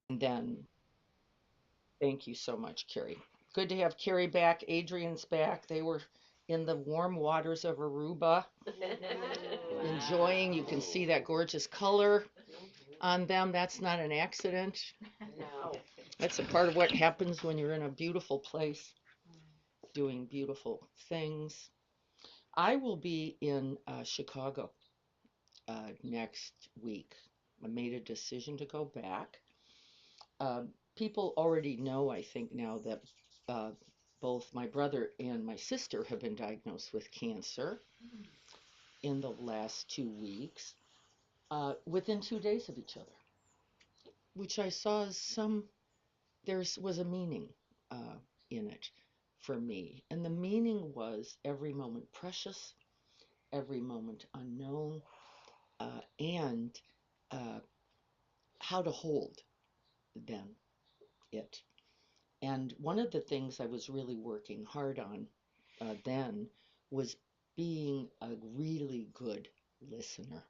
And then, thank you so much, Carrie. Good to have Carrie back. Adrian's back. They were in the warm waters of Aruba, enjoying. You can see that gorgeous color on them. That's not an accident. No. That's a part of what happens when you're in a beautiful place doing beautiful things. I will be in Chicago next week. I made a decision to go back. Uh, People already know, I think, now that uh, both my brother and my sister have been diagnosed with cancer in the last 2 weeks, within 2 days of each other, which I saw as there was a meaning uh, in it for me. And the meaning was every moment precious, every moment unknown, and uh, how to hold then it. And one of the things I was really working hard on then was being a really good listener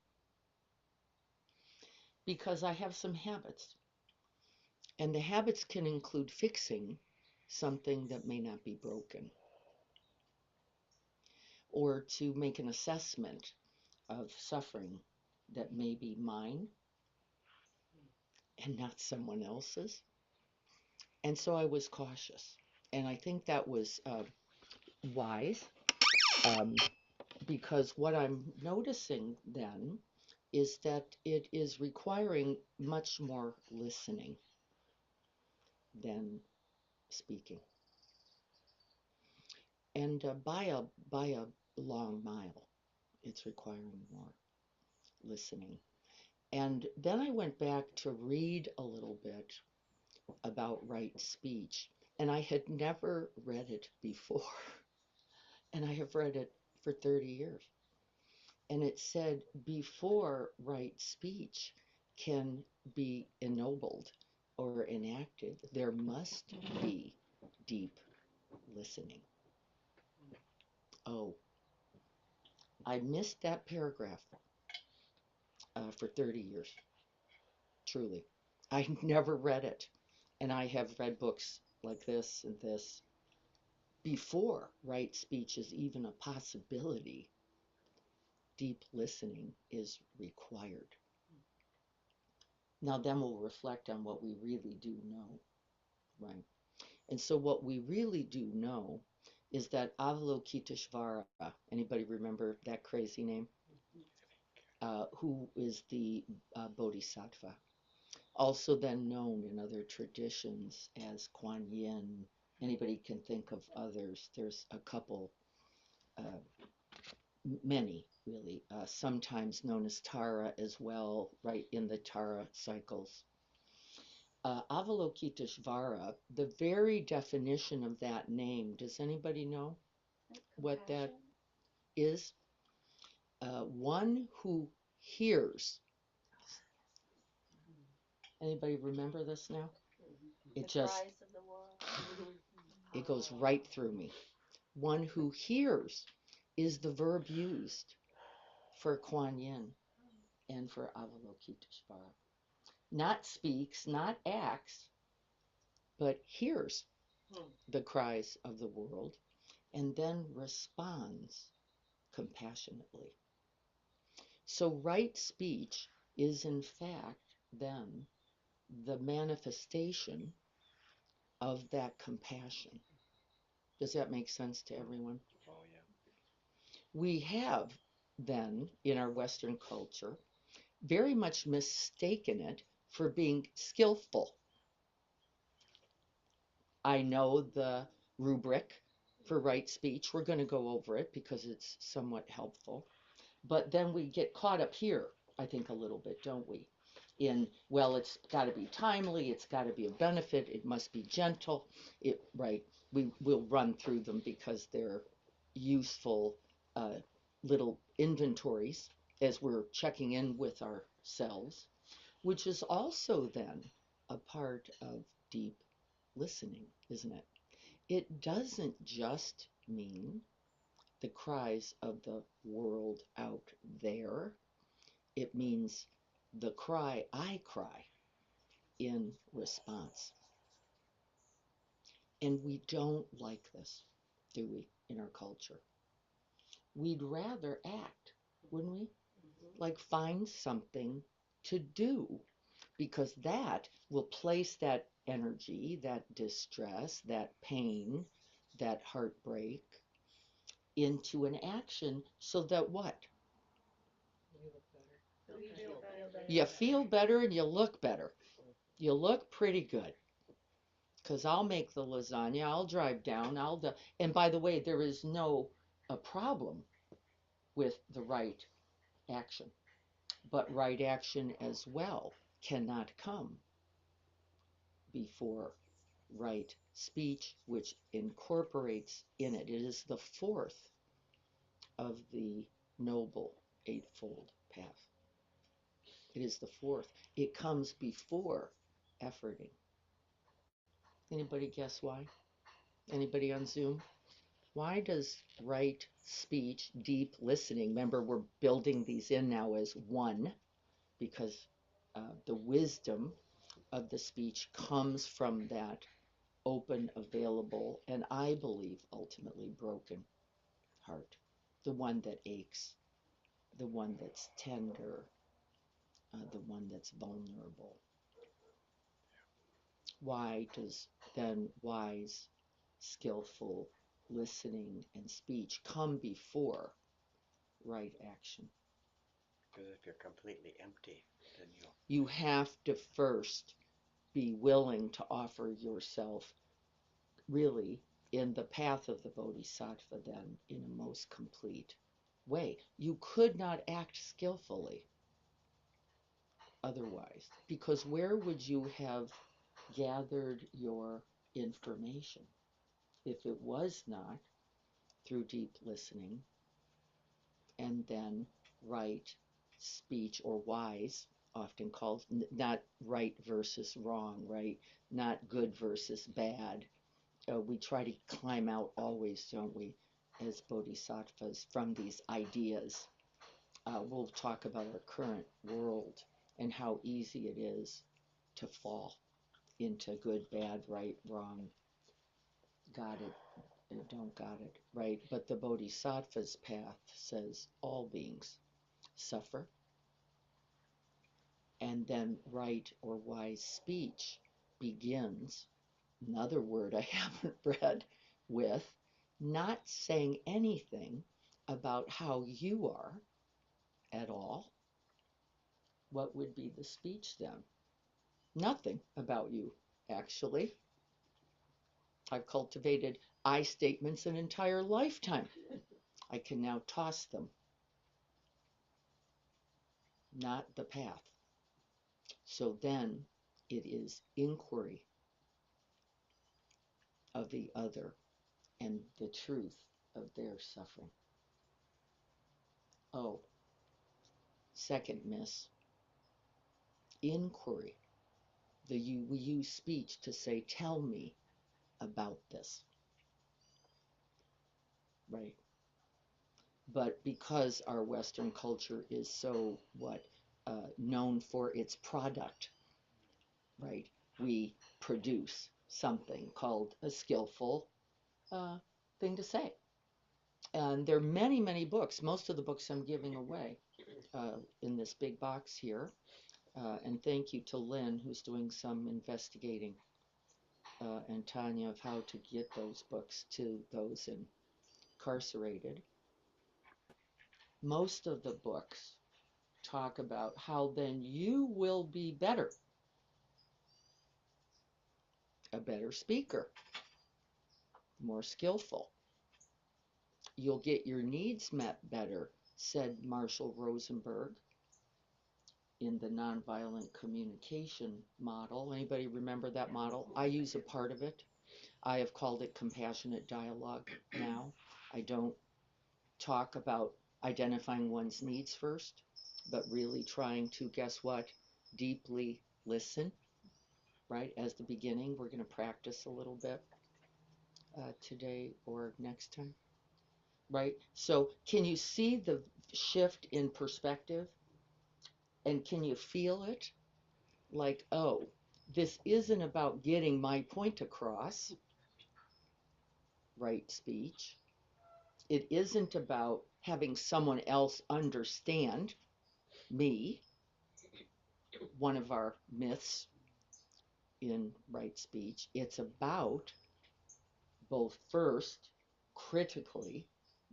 because I have some habits. And the habits can include fixing something that may not be broken or to make an assessment of suffering that may be mine and not someone else's. And so I was cautious. And I think that was wise um, because what I'm noticing then is that it is requiring much more listening than speaking. And by a long mile, it's requiring more listening. And then I went back to read a little bit about right speech, and I had never read it before. And I have read it for 30 years. And it said before right speech can be ennobled or enacted, there must be deep listening. Oh, I missed that paragraph for 30 years, truly. I never read it. And I have read books like this and this before right speech is even a possibility. Deep listening is required. Now, then we'll reflect on what we really do know, right? And so, what we really do know is that Avalokiteshvara, anybody remember that crazy name? Who is the Bodhisattva, also then known in other traditions as Kuan Yin. Anybody can think of others. There's a couple, uh, many really, sometimes known as Tara as well, right in the Tara cycles. Avalokiteshvara, the very definition of that name, does anybody know what that is? One who hears. Anybody remember this now? It just, it goes right through me. One who hears is the verb used for Kuan Yin and for Avalokiteshvara. Not speaks, not acts, but hears the cries of the world and then responds compassionately. So, right speech is, in fact, then the manifestation of that compassion. Does that make sense to everyone? Oh, yeah. We have then, in our Western culture, very much mistaken it for being skillful. I know the rubric for right speech. We're going to go over it because it's somewhat helpful. But then we get caught up here, I think, a little bit, don't we? In, well, it's got to be timely, it's got to be a benefit, it must be gentle. Right? We will run through them because they're useful uh, little inventories as we're checking in with ourselves, which is also then a part of deep listening, isn't it? It doesn't just mean the cries of the world out there. It means the cry I cry in response. And we don't like this, do we, in our culture? We'd rather act, wouldn't we? Like find something to do, because that will place that energy, that distress, that pain, that heartbreak into an action so that what? You feel better and you look better. You look pretty good. Because I'll make the lasagna, I'll drive down, and by the way, there is no a problem with the right action, but right action as well cannot come before right speech, which incorporates in it. It is the fourth of the Noble Eightfold Path. It is the fourth. It comes before efforting. Anybody guess why? Anybody on Zoom? Why does right speech, deep listening, remember we're building these in now as one, because the wisdom of the speech comes from that open, available, and I believe ultimately broken heart, the one that aches, the one that's tender, the one that's vulnerable. Why does then wise, skillful listening and speech come before right action? Because if you're completely empty, then you have to first be willing to offer yourself really in the path of the Bodhisattva, then in a most complete way. You could not act skillfully otherwise, because where would you have gathered your information if it was not through deep listening and then right speech, or wise, often called, not right versus wrong, right? Not good versus bad. We try to climb out always, don't we, as bodhisattvas, from these ideas. We'll talk about our current world and how easy it is to fall into good, bad, right, wrong, got it, don't got it, right? But the bodhisattva's path says all beings suffer, and then right or wise speech begins, another word I haven't read, with not saying anything about how you are at all. What would be the speech then? Nothing about you, actually. I've cultivated I statements an entire lifetime. I can now toss them. Not the path. So then it is inquiry of the other and the truth of their suffering. Oh, second miss, inquiry. We use speech to say, tell me about this, right? But because our Western culture is so known for its product, right? We produce something called a skillful thing to say. And there are many, many books. Most of the books I'm giving away in this big box here. And thank you to Lynn, who's doing some investigating, and Tanya, of how to get those books to those incarcerated. Most of the books talk about how then you will be better, a better speaker, more skillful. You'll get your needs met better, said Marshall Rosenberg in the nonviolent communication model. Anybody remember that model? I use a part of it. I have called it compassionate dialogue now. I don't talk about identifying one's needs first, but really trying to, guess what, deeply listen, right? As the beginning, we're going to practice a little bit today or next time, right? So can you see the shift in perspective? And can you feel it? Like, oh, this isn't about getting my point across, right speech. It isn't about having someone else understand me, one of our myths in right speech. It's about both first, critically,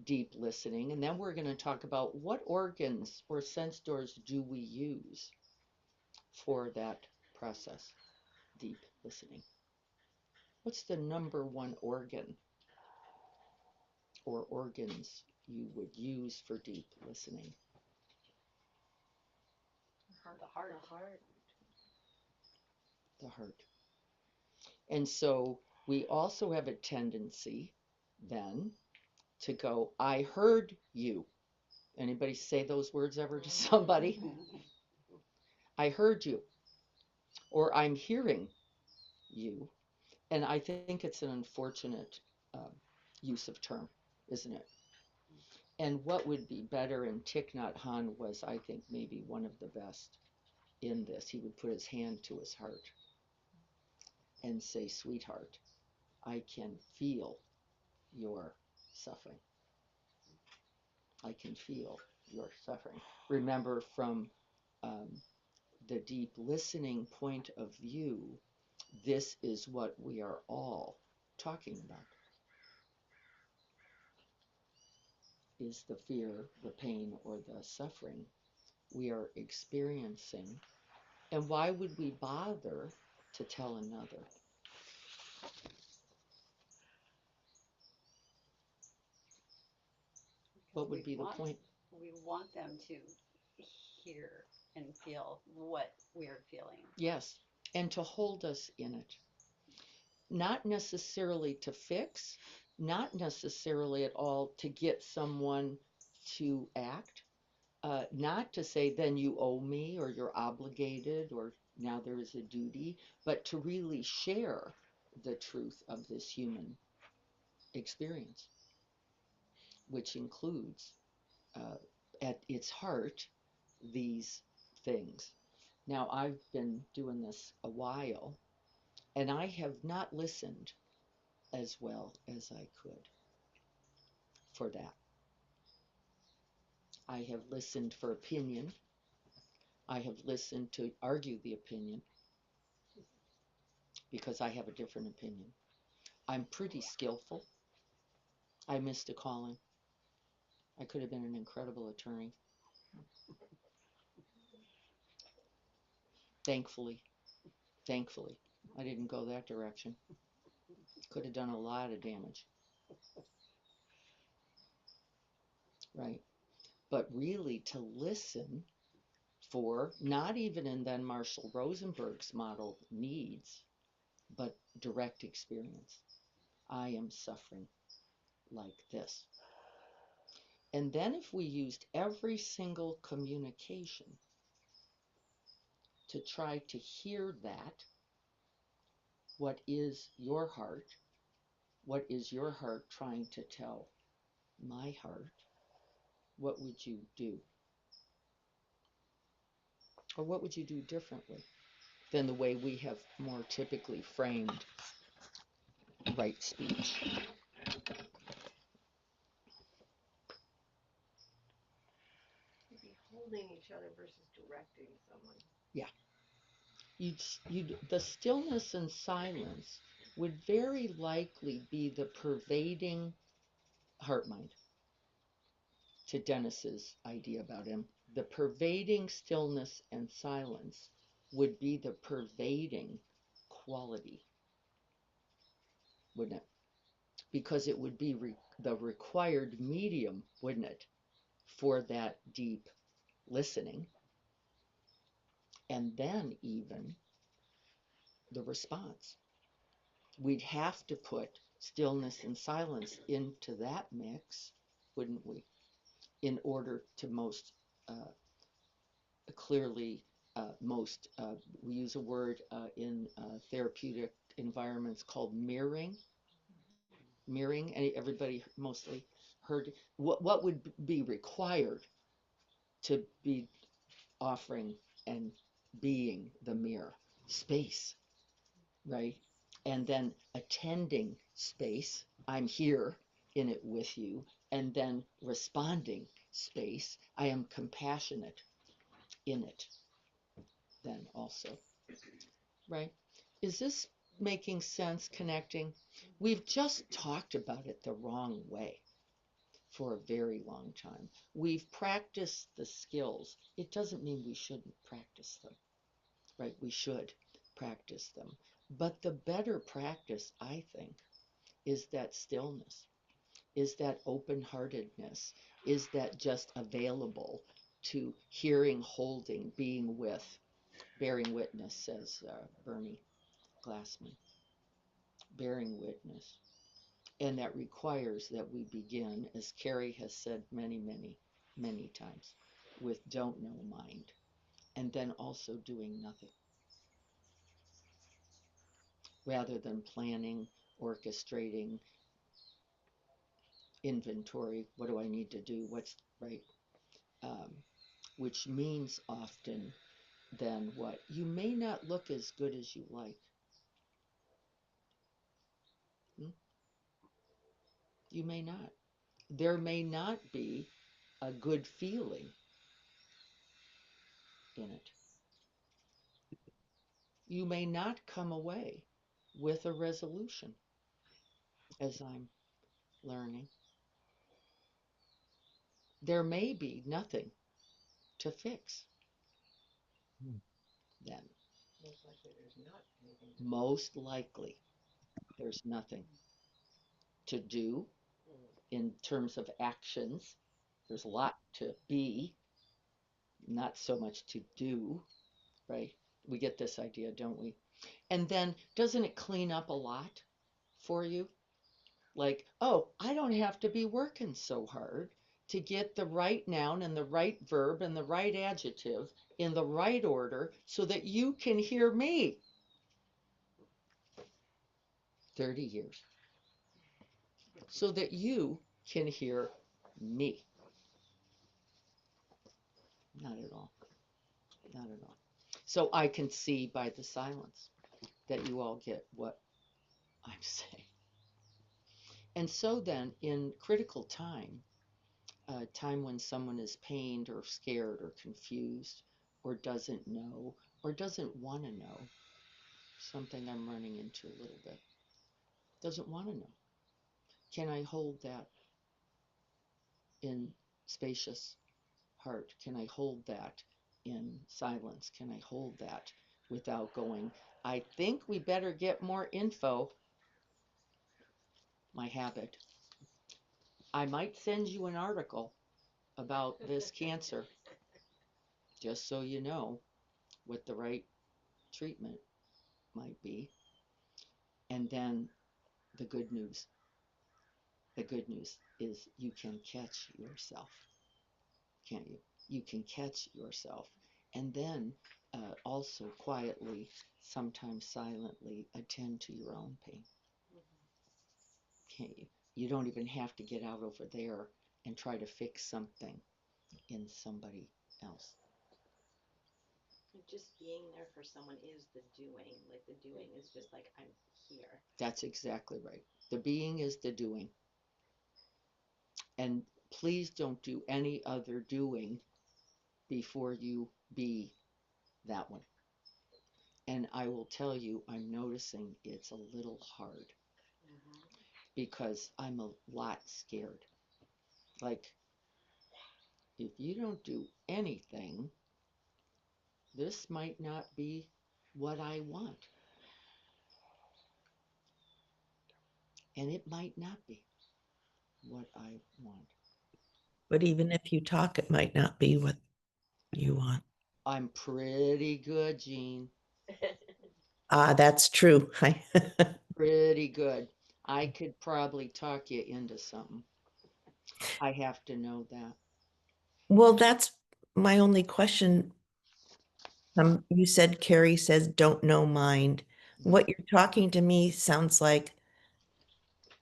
deep listening, and then we're going to talk about what organs or sense doors do we use for that process, deep listening. What's the number one organ or organs you would use for deep listening? The heart. The heart. The heart. And so we also have a tendency then to go, I heard you. Anybody say those words ever to somebody? I heard you, or I'm hearing you. And I think it's an unfortunate uh, use of term, isn't it? And what would be better, and Thich Nhat Hanh was, I think, maybe one of the best in this. He would put his hand to his heart and say, sweetheart, I can feel your suffering. I can feel your suffering. Remember, from um, the deep listening point of view, this is what we are all talking about, is the fear, the pain, or the suffering we are experiencing. And why would we bother to tell another? What would be the point? We want them to hear and feel what we're feeling. Yes, and to hold us in it. Not necessarily to fix, not necessarily at all to get someone to act, not to say, then you owe me or you're obligated or now there is a duty, but to really share the truth of this human experience, which includes, at its heart, these things. Now, I've been doing this a while, and I have not listened as well as I could for that. I have listened for opinion. I have listened to argue the opinion because I have a different opinion. I'm pretty skillful. I missed a calling. I could have been an incredible attorney. Thankfully, thankfully, I didn't go that direction. Could have done a lot of damage, right? But really to listen for, not even in then Marshall Rosenberg's model needs, but direct experience. I am suffering like this. And then if we used every single communication to try to hear that, what is your heart? What is your heart trying to tell my heart? What would you do? Or what would you do differently than the way we have more typically framed right speech? Maybe holding each other versus directing someone. Yeah. The stillness and silence would very likely be the pervading heart mind, to Dennis's idea about him. The pervading stillness and silence would be the pervading quality, wouldn't it? Because it would be the required medium, wouldn't it, for that deep listening. And then even the response. We'd have to put stillness and silence into that mix, wouldn't we, in order to most clearly, we use a word in therapeutic environments called mirroring. Mirroring, and everybody mostly heard what would be required to be offering and being the mirror, space, right? And then attending space, I'm here in it with you, and then responding space, I am compassionate in it then also, right? Is this making sense, connecting? We've just talked about it the wrong way for a very long time. We've practiced the skills. It doesn't mean we shouldn't practice them, right? We should practice them. But the better practice, I think, is that stillness, is that open heartedness, is that just available to hearing, holding, being with, bearing witness, says Bernie Glassman, bearing witness. And that requires that we begin, as Carrie has said many, many, many times, with don't know mind, and then also doing nothing rather than planning, orchestrating, inventory. What do I need to do? What's right? Um, which means often then what? You may not look as good as you like. Hmm? You may not. There may not be a good feeling in it. You may not come away with a resolution, as I'm learning. There may be nothing to fix then. Most likely there's not anything. Most likely, there's nothing to do in terms of actions. There's a lot to be, not so much to do, right? We get this idea, don't we? And then doesn't it clean up a lot for you? Like, oh, I don't have to be working so hard to get the right noun and the right verb and the right adjective in the right order so that you can hear me. 30 years. So that you can hear me. Not at all. Not at all. So I can see by the silence that you all get what I'm saying. And so then, in critical time, a time when someone is pained or scared or confused or doesn't know or doesn't want to know, something I'm running into a little bit, doesn't want to know. Can I hold that in spacious heart? Can I hold that in silence? Can I hold that without going, I think we better get more info? My habit. I might send you an article about this cancer, just so you know what the right treatment might be. And then the good news. The good news is you can catch yourself, can't you? You can catch yourself. And then also quietly, sometimes silently, attend to your own pain, can't you? You don't even have to get out over there and try to fix something in somebody else. Just being there for someone is the doing. Like the doing is just like, I'm here. That's exactly right. The being is the doing. And please don't do any other doing before you be that one. And I will tell you, I'm noticing it's a little hard because I'm a lot scared. Like, if you don't do anything, this might not be what I want. And it might not be what I want. But even if you talk, it might not be what you want. I'm pretty good, Jean. That's true. Pretty good. I could probably talk you into something. I have to know that. Well, that's my only question. You said Carrie says, don't know mind. What you're talking to me sounds like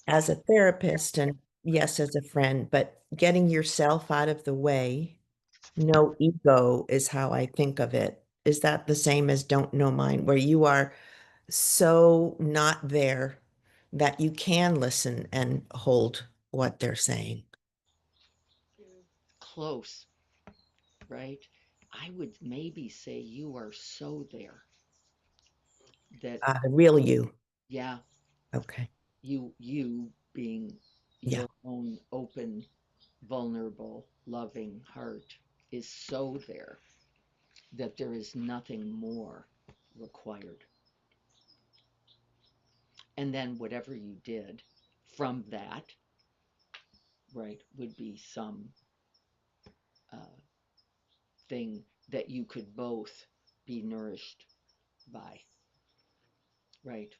as a therapist and yes, as a friend, but getting yourself out of the way no ego is how I think of it. Is that the same as don't know mine, where you are so not there that you can listen and hold what they're saying? Close, right? I would maybe say you are so there that, The real you. yeah, Okay. you being Yeah. your own open, vulnerable, loving heart is so there that there is nothing more required. And then whatever you did from that, right, would be some uh, thing that you could both be nourished by, right?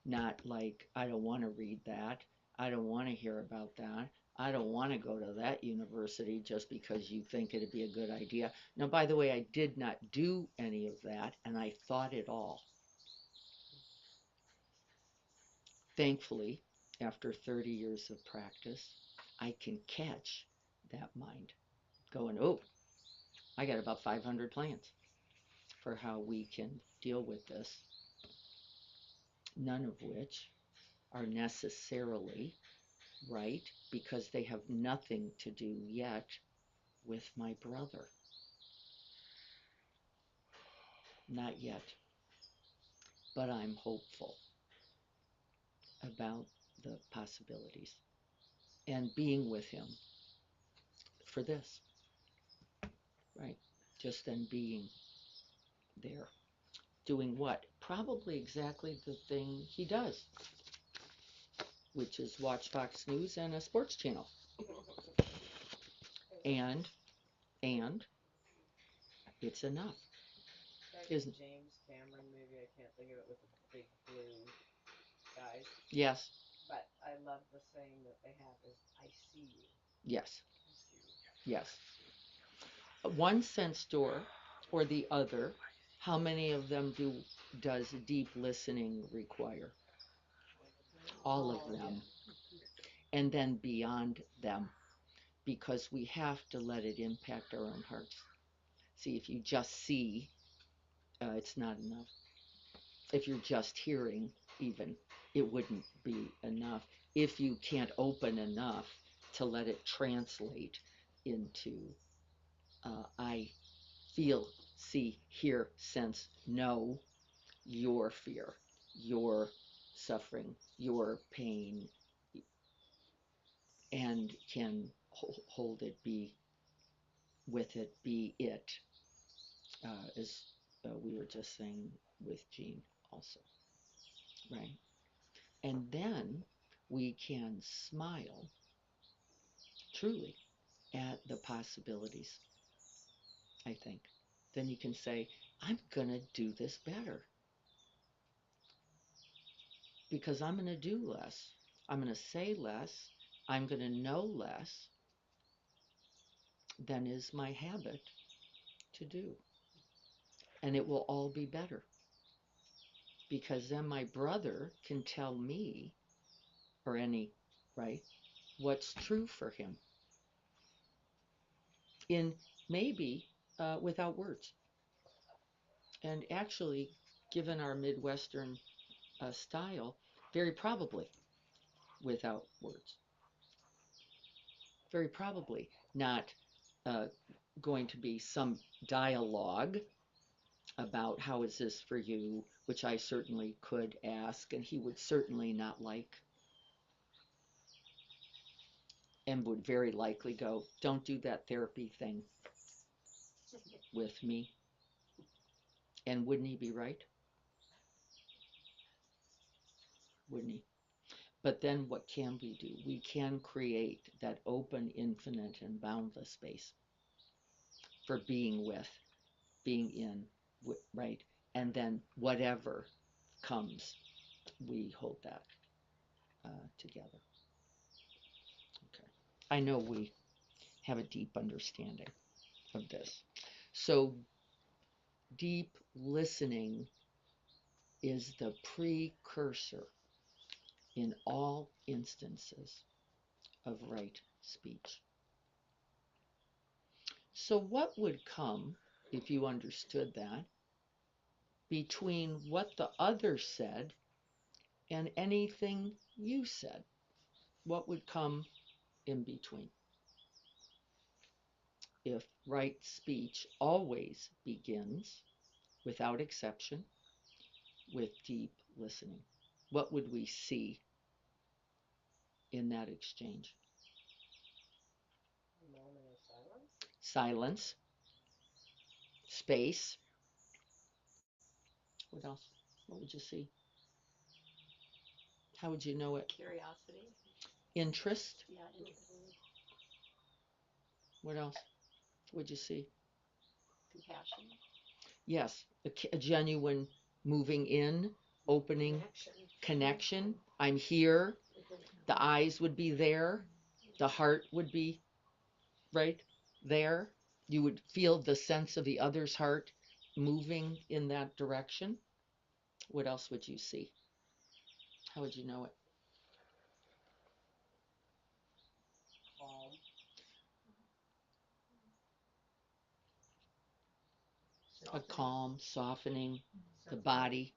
Not like, I don't want to read that. I don't want to hear about that. I don't want to go to that university just because you think it'd be a good idea. Now, by the way, I did not do any of that, and I thought it all. Thankfully, after 30 years of practice, I can catch that mind going, oh, I got about 500 plans for how we can deal with this, none of which are necessarily right because they have nothing to do yet with my brother. Not yet. But I'm hopeful about the possibilities and being with him for this, right? Just then being there. Doing what? Probably exactly the thing he does, which is watch Fox News and a sports channel. And and it's enough. Isn't James Cameron movie? I can't think of it with the big blue guys. Yes. But I love the saying that they have is I see you. Yes. You. Yes. One sense door or the other, how many of them does deep listening require? All of them. And then beyond them, because we have to let it impact our own hearts. See, if you just see, it's not enough. If you're just hearing, even, it wouldn't be enough. If you can't open enough to let it translate into I feel, see, hear, sense, know your fear, your suffering, your pain, and can hold it, be with it, be it, as we were just saying with Jean also, right? And then we can smile truly at the possibilities, I think. Then you can say, I'm going to do this better because I'm going to do less. I'm going to say less. I'm going to know less than is my habit to do. And it will all be better because then my brother can tell me, or any, right, what's true for him in maybe without words. And actually, given our Midwestern style, very probably without words. Very probably not uh, going to be some dialogue about how is this for you, which I certainly could ask, and he would certainly not like, and would very likely go, don't do that therapy thing with me. And wouldn't he be right? Wouldn't he? But then what can we do? We can create that open, infinite, and boundless space for being with, being in, right? And then whatever comes, we hold that together. Okay. I know we have a deep understanding of this. So, deep listening is the precursor in all instances of right speech. So, what would come if you understood that between what the other said and anything you said? What would come in between? If right speech always begins, without exception, with deep listening, what would we see in that exchange? A moment of silence. Silence, space. What else? What would you see? How would you know it? Curiosity. Interest. Yeah, interest. What else would you see? Compassion. Yes, a genuine moving in, opening, connection. I'm here. The eyes would be there. The heart would be right there. You would feel the sense of the other's heart moving in that direction. What else would you see? How would you know it? Calm. A calm, softening. The body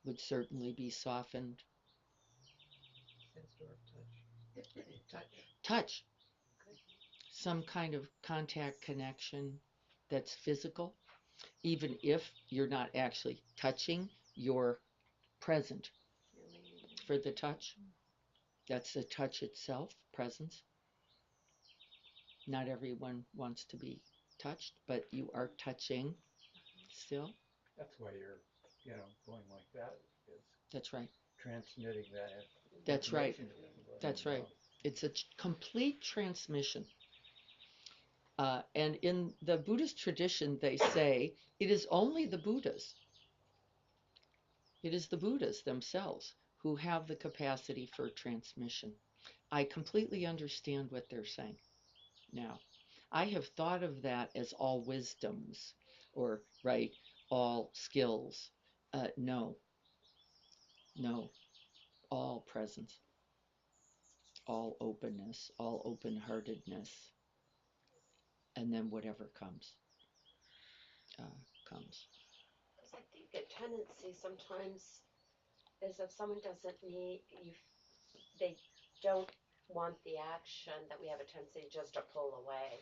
would certainly be softened. Sense door of touch. Touch, some kind of contact connection that's physical, even if you're not actually touching, you're present for the touch. That's the touch itself, presence. Not everyone wants to be touched, but you are touching still. That's why you're, going like that is That's right. transmitting that That's right. information to everybody. That's right. It's a complete transmission. And in the Buddhist tradition, they say it is only the Buddhas. It is the Buddhas themselves who have the capacity for transmission. I completely understand what they're saying now. I have thought of that as all wisdoms or, right, all skills. No, no, all presence, all openness, all open heartedness, and then whatever comes, comes. Because I think a tendency sometimes is if someone doesn't need you, they don't want the action, that we have a tendency just to pull away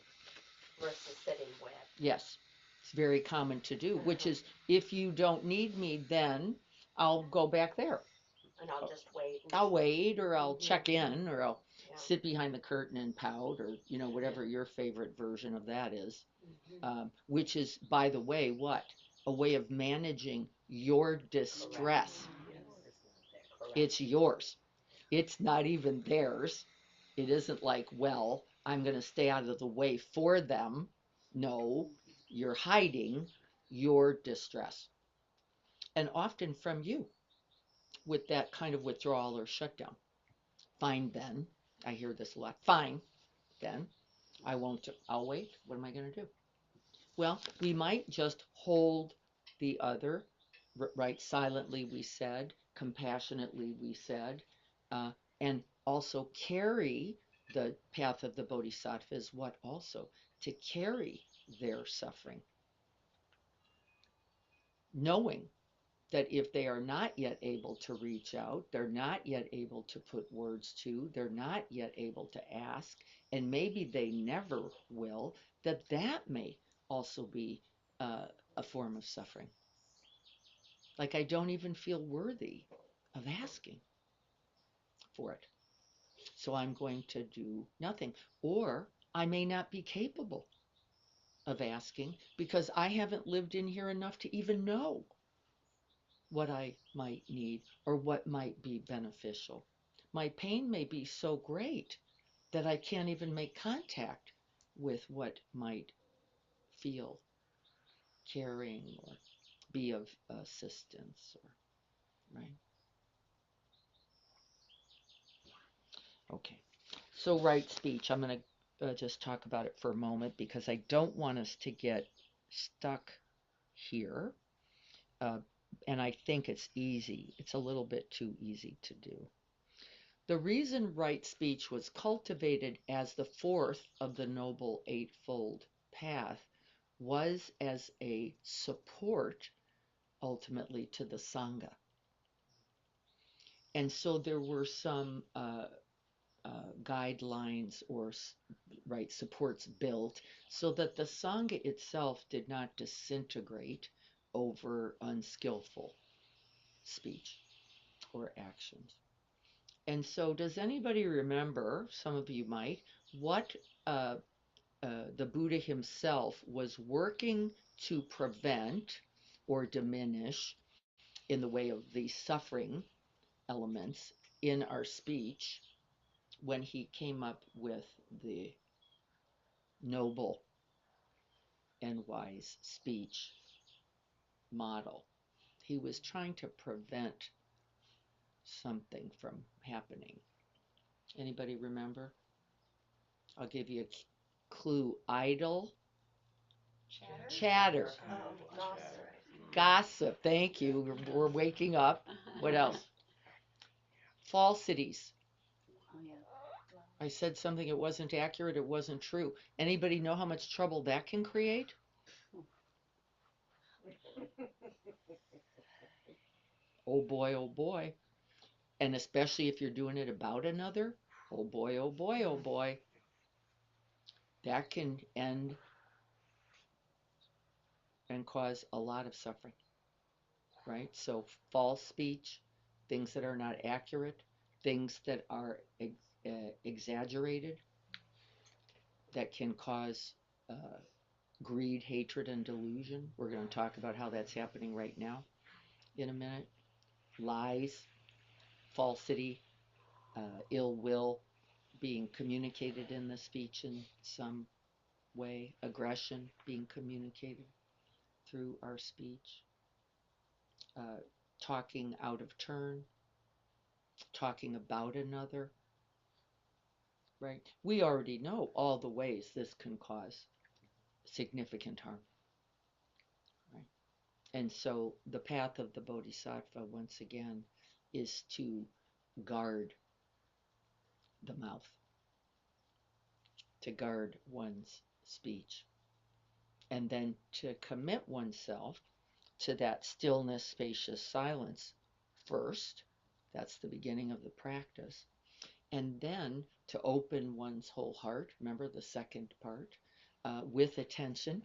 versus sitting with. Yes, it's very common to do, which is if you don't need me, then I'll go back there. And I'll just wait. I'll wait, or I'll check in, or I'll Yeah. sit behind the curtain and pout, or whatever your favorite version of that is. Which is, by the way, what? A way of managing your distress. Correct. It's yours. It's not even theirs. It isn't like, well, I'm going to stay out of the way for them. No, you're hiding your distress. And often from you with that kind of withdrawal or shutdown. Fine, then. I hear this a lot. Fine, then. I won't. I'll wait. What am I going to do? Well, we might just hold the other, right? Silently, we said, compassionately, we said, and also carry the path of the bodhisattva is what also? To carry their suffering. Knowing that if they are not yet able to reach out, they're not yet able to put words to, they're not yet able to ask, and maybe they never will, that may also be a form of suffering. Like I don't even feel worthy of asking for it. So I'm going to do nothing. Or I may not be capable of asking because I haven't lived in here enough to even know what I might need or what might be beneficial. My pain may be so great that I can't even make contact with what might feel caring or be of assistance, or right. Okay, so right speech, I'm going to just talk about it for a moment because I don't want us to get stuck here. And I think it's easy. It's a little bit too easy to do. The reason right speech was cultivated as the fourth of the Noble Eightfold path was as a support ultimately to the Sangha. And so there were some guidelines or right supports built so that the Sangha itself did not disintegrate over unskillful speech or actions. And so, does anybody remember, some of you might, what uh, the Buddha himself was working to prevent or diminish in the way of the suffering elements in our speech when he came up with the noble and wise speech model? He was trying to prevent something from happening. Anybody remember? I'll give you a clue. Idle chatter. Oh, gossip. Gossip. Thank you. We're waking up. What else? Falsities. Oh, yeah. I said something, it wasn't accurate, it wasn't true. Anybody know how much trouble that can create? Oh boy, oh boy. And especially if you're doing it about another, oh boy, oh boy, oh boy. That can end and cause a lot of suffering, right? So, false speech, things that are not accurate, things that are exaggerated, that can cause greed, hatred, and delusion. We're going to talk about how that's happening right now in a minute. Lies, falsity, ill will being communicated in the speech in some way, aggression being communicated through our speech, uh, talking out of turn, talking about another, right? We already know all the ways this can cause significant harm, right? And so the path of the Bodhisattva, once again, is to guard the mouth, to guard one's speech, and then to commit oneself to that stillness, spacious silence first. That's the beginning of the practice. And then to open one's whole heart, remember the second part, with attention,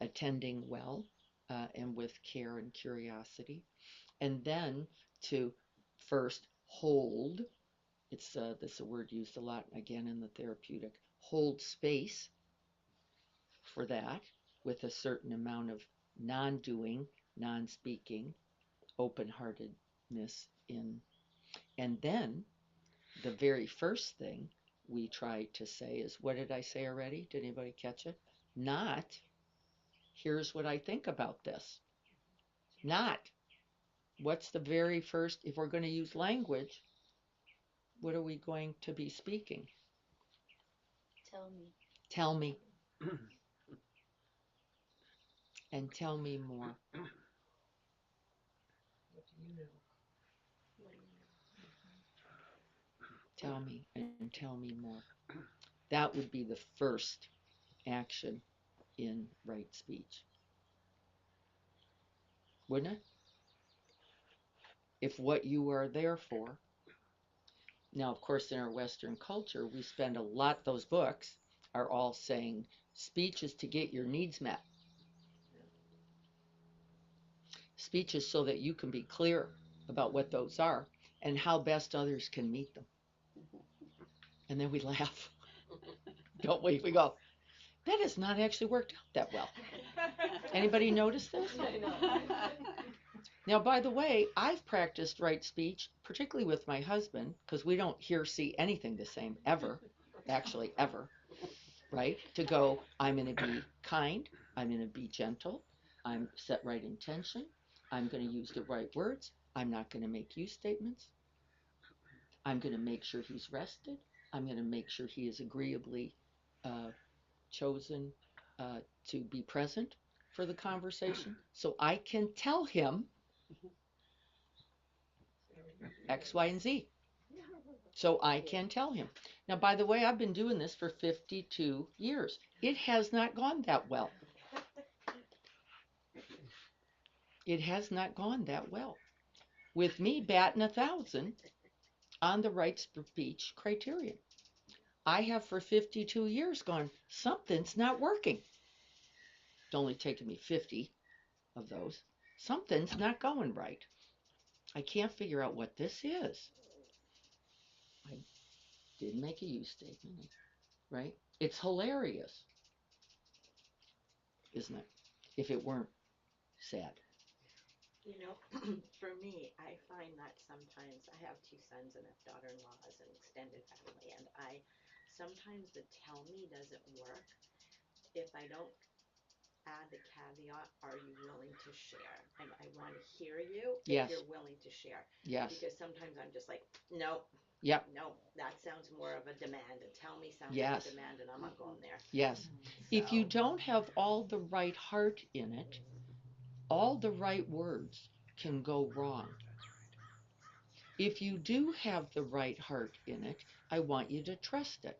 attending well, and with care and curiosity. And then to first hold, this is a word used a lot again in the therapeutic, hold space for that with a certain amount of non-doing, non-speaking, open-heartedness in. And then the very first thing we try to say is, what did I say already? Did anybody catch it? Not, here's what I think about this. Not, what's the very first, if we're going to use language, what are we going to be speaking? Tell me. Tell me. And tell me more. What do you know? Tell me and tell me more. That would be the first action in right speech. Wouldn't it? If what you are there for. Now, of course, in our Western culture, we spend a lot, those books are all saying speech is to get your needs met. Speech is so that you can be clear about what those are and how best others can meet them. And then we laugh, don't we? We go, that has not actually worked out that well. Anybody notice this? I know. Now, by the way, I've practiced right speech, particularly with my husband, because we don't hear, see anything the same ever, actually ever, right? To go, I'm going to be kind, I'm going to be gentle, I'm set right intention, I'm going to use the right words, I'm not going to make you statements, I'm going to make sure he's rested, I'm going to make sure he is agreeably chosen to be present for the conversation, so I can tell him X, Y, and Z. So I can tell him. Now, by the way, I've been doing this for 52 years. It has not gone that well. It has not gone that well. With me batting 1,000 on the right speech criterion. I have for 52 years gone, something's not working. It's only taken me 50 of those. Something's not going right. I can't figure out what this is. I did make a use statement, right? It's hilarious, isn't it? If it weren't sad. You know, for me, I find that sometimes I have two sons and a daughter-in-laws and extended family, and sometimes the tell me doesn't work if I don't add the caveat, are you willing to share? I want to hear you Yes. if you're willing to share. Yes. Because sometimes I'm just like, no, Yep. no, that sounds more of a demand. A tell me sounds Yes. like a demand, and I'm not going there. Yes. If you don't have all the right heart in it, all the right words can go wrong. If you do have the right heart in it, I want you to trust it.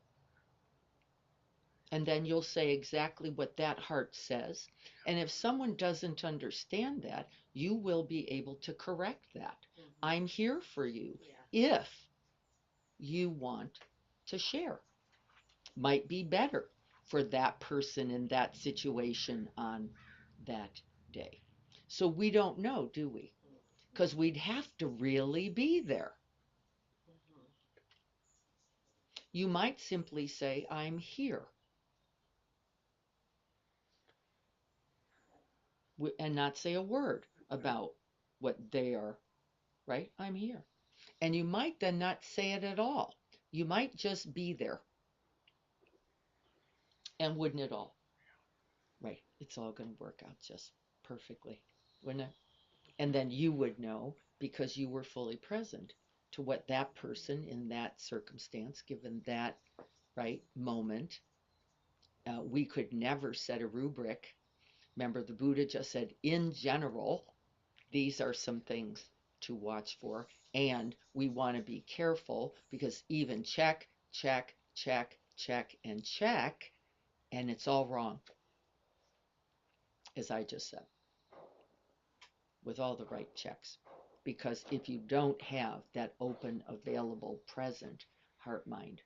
And then you'll say exactly what that heart says. And if someone doesn't understand that, you will be able to correct that. Mhm. I'm here for you Yeah. if you want to share. Might be better for that person in that situation on that day. So we don't know, do we? Because we'd have to really be there. Mhm. You might simply say, I'm here, and not say a word about what they are, right? I'm here. And you might then not say it at all. You might just be there. And wouldn't it all? Right. It's all going to work out just perfectly, wouldn't it? And then you would know because you were fully present to what that person in that circumstance, given that right moment, we could never set a rubric. Remember, the Buddha just said, in general, these are some things to watch for. And we want to be careful because even check, check, check, check, and check, and it's all wrong, as I just said, with all the right checks. Because if you don't have that open, available, present heart mind,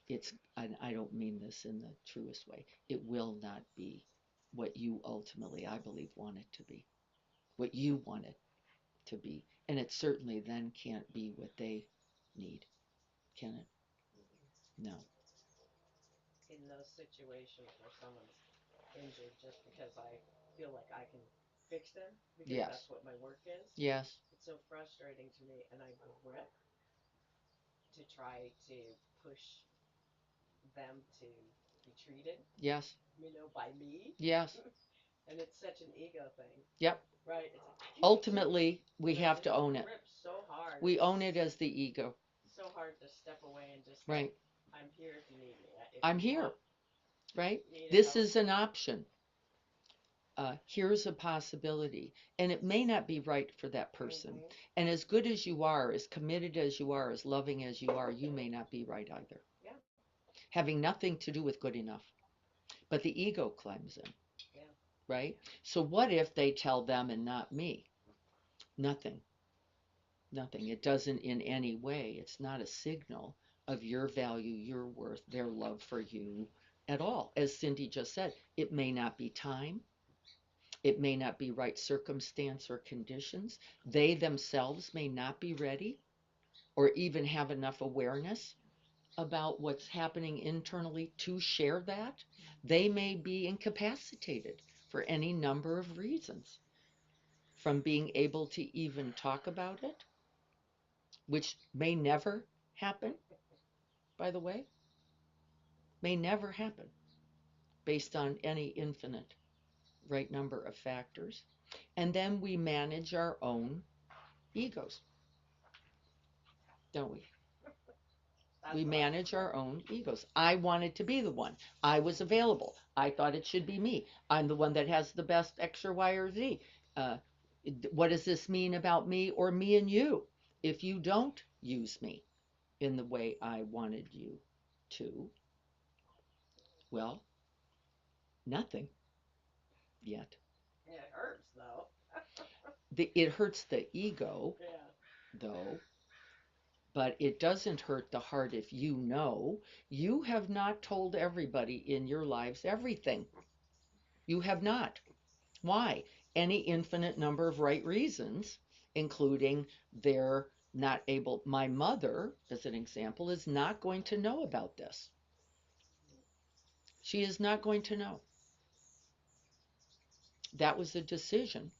it's, and I don't mean this in the truest way, it will not be what you ultimately, I believe, want it to be, what you want it to be. And it certainly then can't be what they need, can it? No. In those situations where someone's injured just because I feel like I can fix them because Yes. that's what my work is. Yes. It's so frustrating to me, and I grip to try to push them to be treated, Yes. by me. Yes. And it's such an ego thing, Yep. right? It's like, I can Ultimately, we and I have to just own it. grip so hard. We own it as the ego. So hard to step away and just Right. I'm here if you need me. If I'm you here. want Right? me to This help. is an option. Here's a possibility. And it may not be right for that person. Mhm. And as good as you are, as committed as you are, as loving as you are, you may not be right either. Yeah. Having nothing to do with good enough. But the ego climbs in. Yeah. Right? So what if they tell them and not me? Nothing. Nothing. It doesn't in any way, it's not a signal of your value, your worth, their love for you at all. As Cindy just said, it may not be time. It may not be right circumstance or conditions. They themselves may not be ready or even have enough awareness about what's happening internally to share that. They may be incapacitated for any number of reasons from being able to even talk about it, which may never happen, by the way, may never happen based on any infinite right number of factors. And then we manage our own egos, don't we? We manage our own egos. I wanted to be the one. I was available. I thought it should be me. I'm the one that has the best X or Y or Z. Uh, what does this mean about me or me and you if you don't use me? in the way I wanted you to? Well, nothing yet. It hurts though. It hurts the ego, Yeah. though, but it doesn't hurt the heart if you know you have not told everybody in your lives everything. You have not. Why? Any infinite number of right reasons, including they're not able. My mother, as an example, is not going to know about this. She is not going to know. That was a decision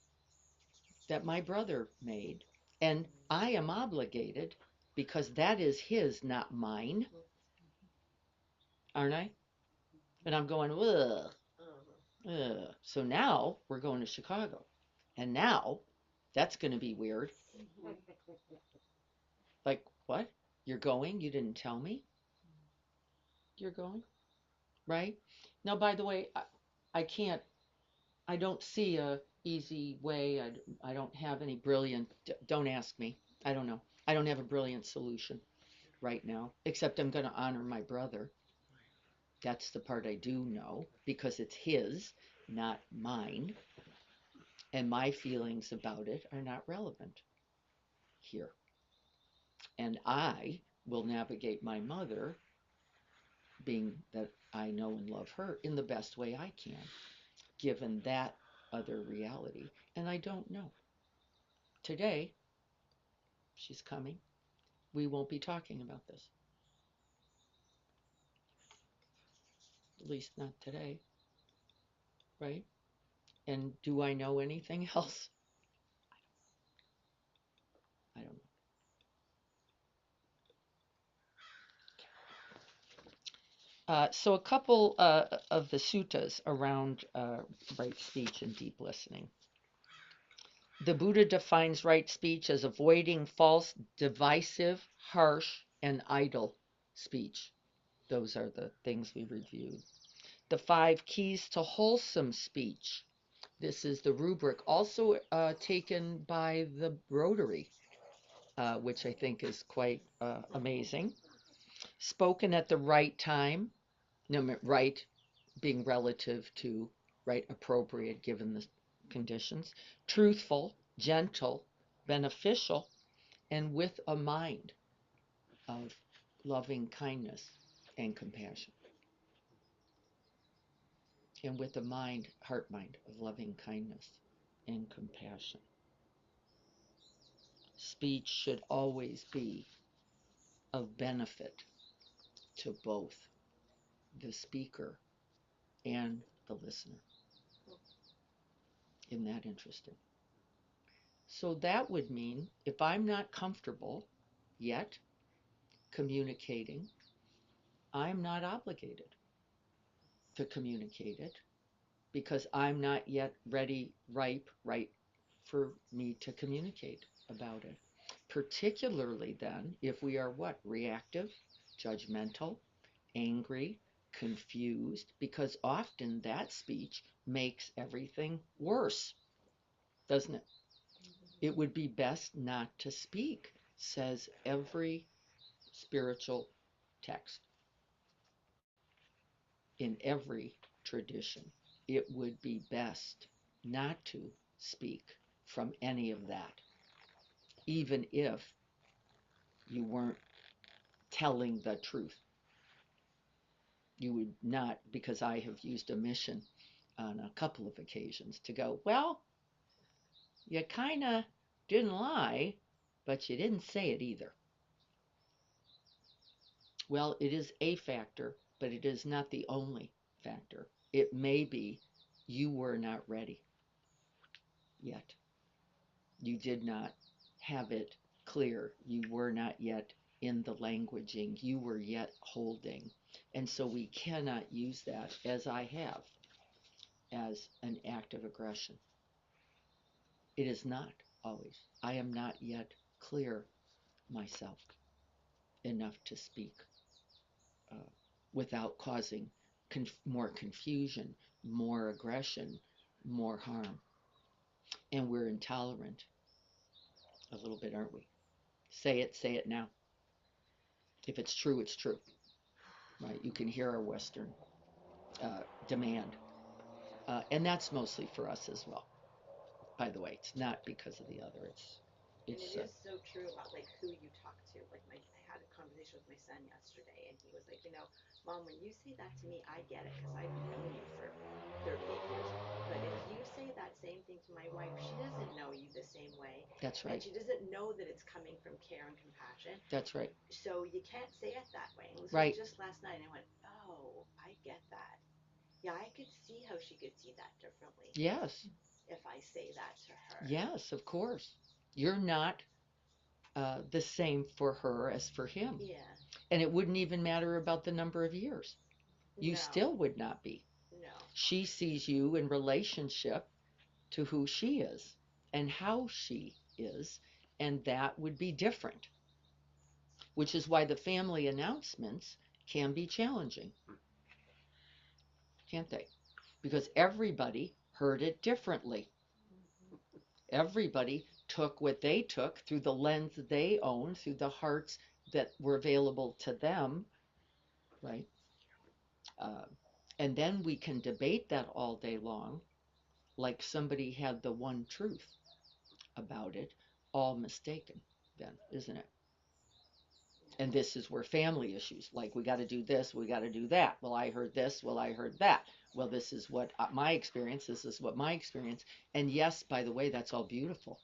that my brother made, and I am obligated because that is his, not mine, aren't I? And I'm going, ugh, Uh-huh. ugh. So now we're going to Chicago, and now that's going to be weird. Like, what? You're going? You didn't tell me you're going, right? Now, by the way, I can't, I don't see a easy way. I don't have any brilliant, don't ask me. I don't know. I don't have a brilliant solution right now, except I'm going to honor my brother. That's the part I do know because it's his, not mine. And my feelings about it are not relevant here. And I will navigate my mother, being that I know and love her, in the best way I can, given that other reality. And I don't know. Today, she's coming. We won't be talking about this. At least not today, right? And do I know anything else? I don't know. So a couple of the suttas around right speech and deep listening. The Buddha defines right speech as avoiding false, divisive, harsh, and idle speech. Those are the things we reviewed. The 5 keys to wholesome speech. This is the rubric also taken by the Rotary, which I think is quite amazing. Spoken at the right time, no, right being relative to right appropriate given the conditions, truthful, gentle, beneficial, and with a mind of loving kindness and compassion. And with a mind, heart mind of loving kindness and compassion. Speech should always be of benefit to both the speaker and the listener. Isn't that interesting? So that would mean if I'm not comfortable yet communicating, I'm not obligated to communicate it because I'm not yet ready, ripe, right for me to communicate about it. Particularly then, if we are what? Reactive, judgmental, angry, confused, because often that speech makes everything worse, doesn't it? It would be best not to speak, says every spiritual text in every tradition. It would be best not to speak from any of that, even if you weren't telling the truth. You would not, because I have used omission on a couple of occasions to go, well, you kind of didn't lie, but you didn't say it either. Well, it is a factor, but it is not the only factor. It may be you were not ready yet. You did not have it clear. You were not yet in the languaging. You were yet holding. And so we cannot use that, as I have, as an act of aggression. It is not always. I am not yet clear myself enough to speak without causing more confusion, more aggression, more harm. And we're intolerant a little bit, aren't we? Say it now. If it's true, it's true, right? You can hear our Western demand. And that's mostly for us as well. By the way, it's not because of the other. And It's it is so true about like who you talk to. Like I had a conversation with my son yesterday, and he was like, Mom, when you say that to me, I get it because I've known you for 38 years. But if you say that same thing to my wife, she doesn't know you the same way, That's and right. she doesn't know that it's coming from care and compassion. That's right. So you can't say it that way. And this Right. was just last night, and I went, oh, I get that. Yeah, I could see how she could see that differently Yes. if I say that to her. Yes, of course. You're not the same for her as for him. Yeah. And it wouldn't even matter about the number of years. You No. still would not be. No. She sees you in relationship to who she is and how she is, and that would be different, which is why the family announcements can be challenging, can't they? Because everybody heard it differently. Everybody took what they took through the lens that they own, through the hearts that were available to them, right? Uh, and then we can debate that all day long, like somebody had the one truth about it, all mistaken, then, isn't it? And this is where family issues, like we got to do this, we got to do that. Well, I heard this, well, I heard that. Well, this is what my experience, this is what my experience. And yes, by the way, that's all beautiful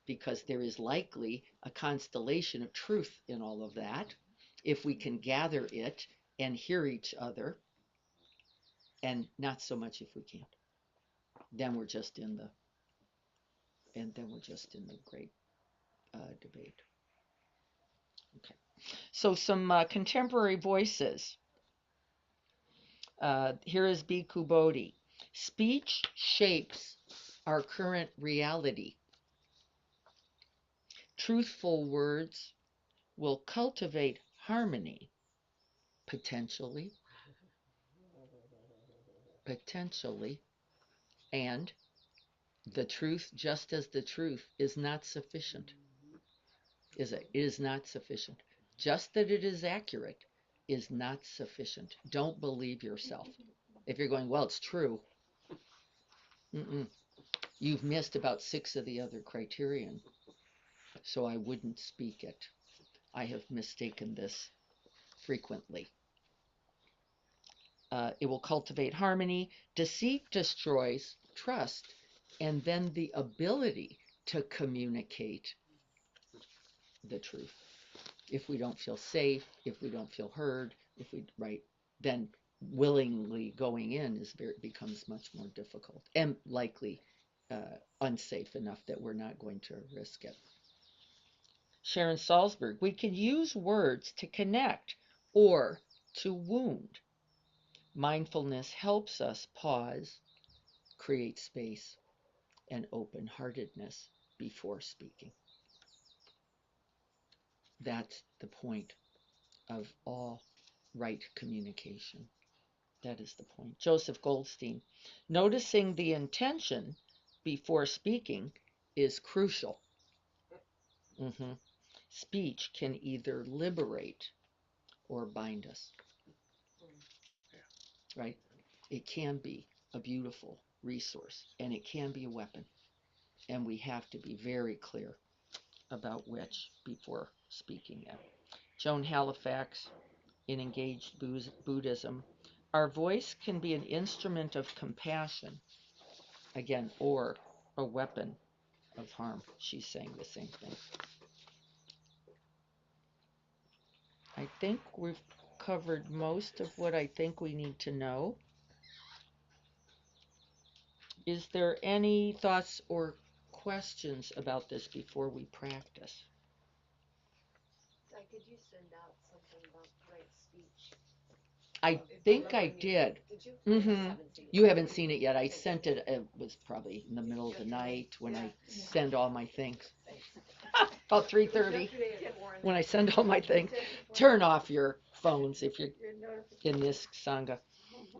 because there is likely a constellation of truth in all of that if we can gather it and hear each other, and not so much if we can't. Then we're just in the great debate. Okay. So some contemporary voices. Here is B. Kubodi. Speech shapes our current reality. Truthful words will cultivate harmony, potentially, and the truth, just as the truth, is not sufficient. Is it? It is not sufficient. Just that it is accurate is not sufficient. Don't believe yourself. If you're going, well, it's true, you've missed about 6 of the other criterion. So I wouldn't speak it. I have mistaken this frequently. It will cultivate harmony. Deceit destroys trust and then the ability to communicate the truth. If we don't feel safe, if we don't feel heard, then willingly going in becomes much more difficult and likely unsafe enough that we're not going to risk it. Sharon Salzberg, we can use words to connect or to wound. Mindfulness helps us pause, create space, and open-heartedness before speaking. That's the point of all right communication. That is the point. Joseph Goldstein, noticing the intention before speaking is crucial. Speech can either liberate or bind us. Right? It can be a beautiful resource and it can be a weapon. And we have to be very clear about which before speaking it. Joan Halifax, in Engaged Buddhism, our voice can be an instrument of compassion, again, or a weapon of harm. She's saying the same thing. I think we've covered most of what I think we need to know. Is there any thoughts or questions about this before we practice? Di, could you send out something about right speech? I think I did. Did you? Mm-hmm. You haven't seen it yet. I sent it. It was probably in the middle of the night when I send all my things. About 3:30 when I send all my things. Turn off your phones if you're in this Sangha,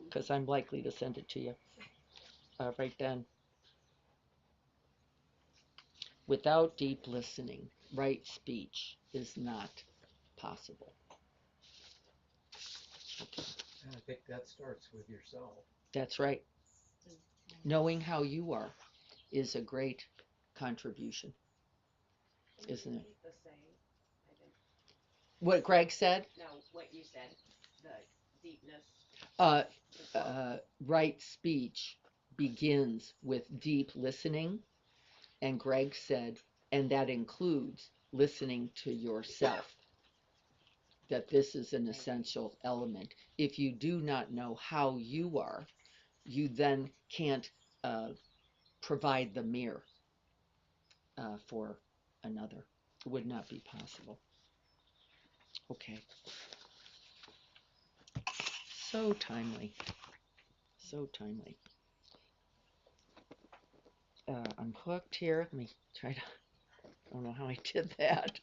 because I'm likely to send it to you right then. Without deep listening, right speech is not possible. And I think that starts with yourself. That's right. Knowing how you are is a great contribution, isn't it? The saying, I didn't, What Greg said, no, what you said, the deepness, uh, the quote. right speech begins with deep listening, and Greg said, and that includes listening to yourself, that this is an essential element. If you do not know how you are, you then can't uh, provide the mirror for another. It would not be possible. Okay. So timely. So timely. I'm hooked here. Let me try to. I don't know how I did that,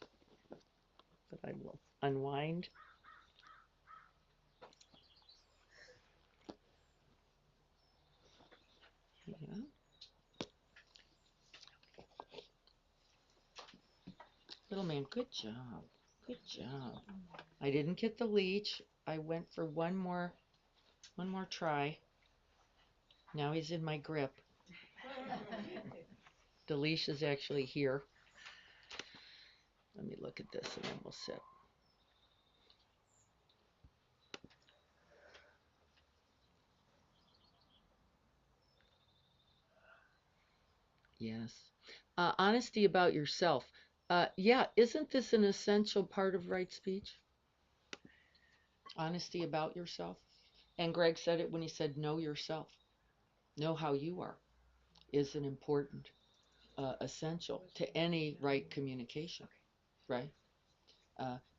but I will unwind. Yeah. Little man, good job. Good job. I didn't get the leech. I went for one more try. Now he's in my grip. The leash is actually here. Let me look at this and then we'll sit. Yes. Honesty about yourself. Yeah, isn't this an essential part of right speech? Honesty about yourself. And Greg said it when he said, know yourself. Know how you are is an important, essential to any right communication, right?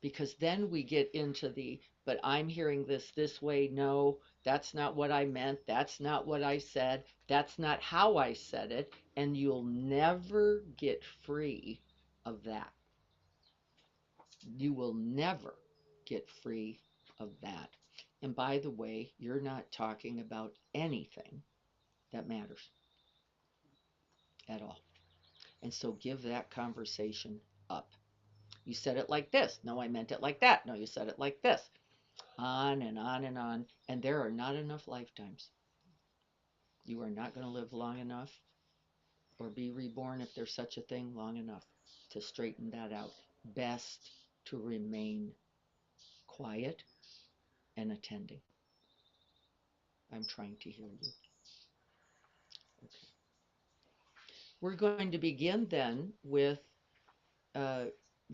Because then we get into but I'm hearing this way. No, that's not what I meant. That's not what I said. That's not how I said it. And you'll never get free of that. You will never get free of that. And by the way, you're not talking about anything that matters at all. And so give that conversation up. You said it like this. No, I meant it like that. No, you said it like this. On and on and on. And there are not enough lifetimes. You are not going to live long enough or be reborn, if there's such a thing, long enough to straighten that out. Best to remain quiet and attending. I'm trying to hear you. Okay. We're going to begin then with uh,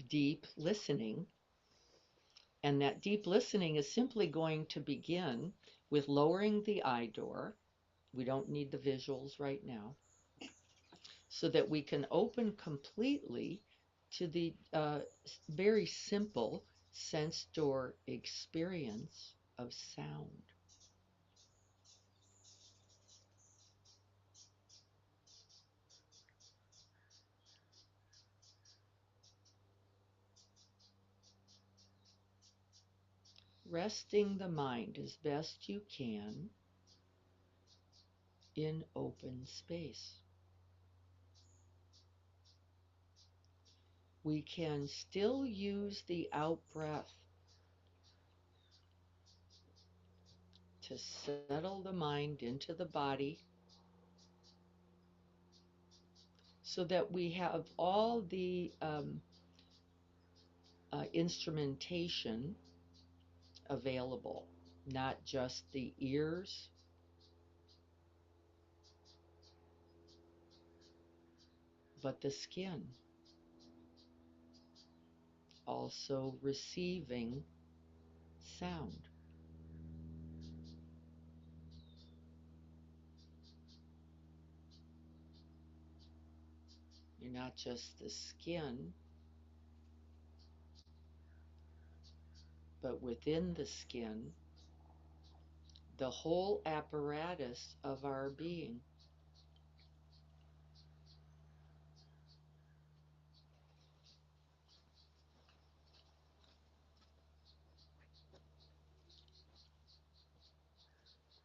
deep listening. And that deep listening is simply going to begin with lowering the eye door. We don't need the visuals right now. So that we can open completely to the very simple sense door experience of sound. Resting the mind as best you can in open space. We can still use the out breath to settle the mind into the body so that we have all the instrumentation available, not just the ears, but the skin, also receiving sound. You're not just the skin, but within the skin, the whole apparatus of our being.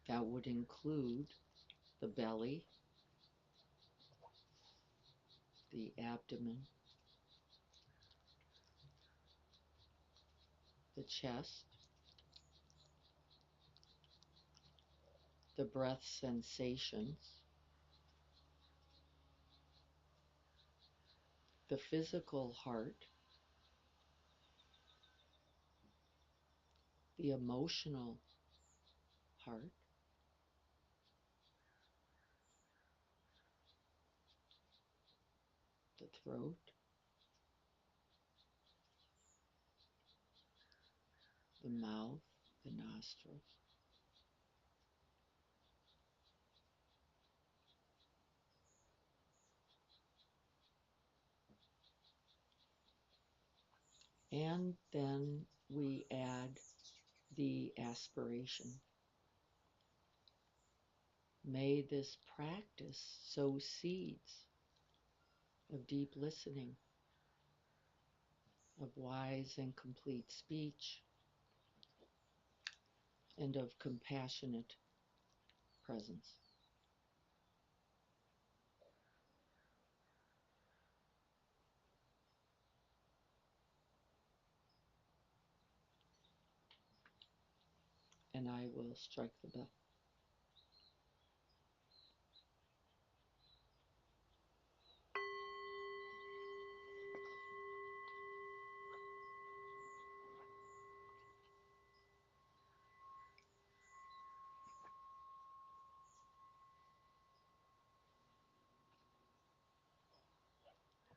That would include the belly, the abdomen, the chest, the breath sensations, the physical heart, the emotional heart, the throat, the mouth, the nostrils. And then we add the aspiration. May this practice sow seeds of deep listening, of wise and complete speech, and of compassionate presence. And I will strike the bell.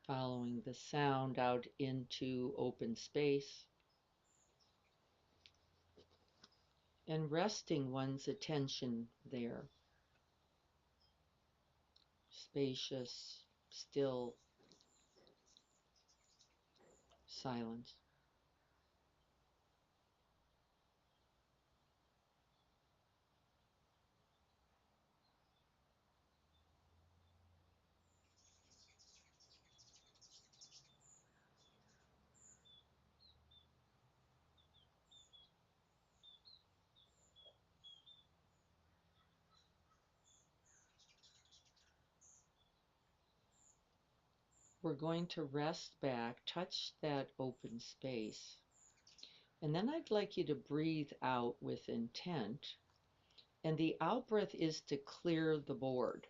Following the sound out into open space and resting one's attention there. Spacious, still silence. We're going to rest back, touch that open space, and then I'd like you to breathe out with intent. And the out breath is to clear the board.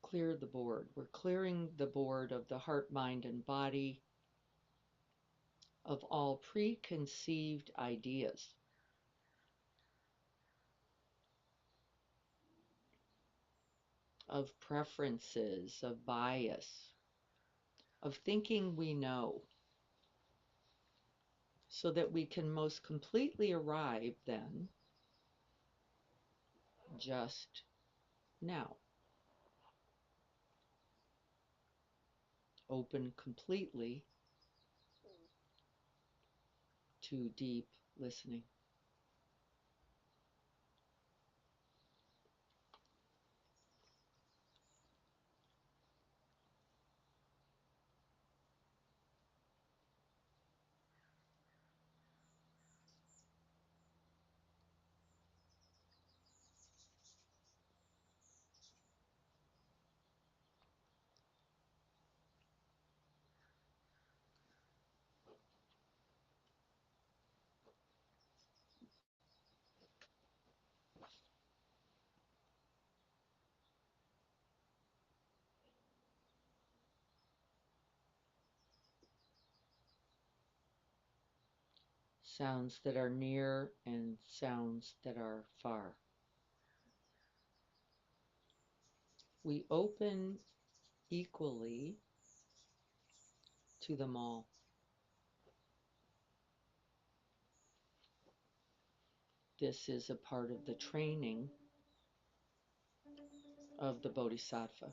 Clear the board. We're clearing the board of the heart, mind, and body of all preconceived ideas. Of preferences, of bias, of thinking we know, so that we can most completely arrive then just now. Open completely to deep listening. Sounds that are near and sounds that are far. We open equally to them all. This is a part of the training of the Bodhisattva.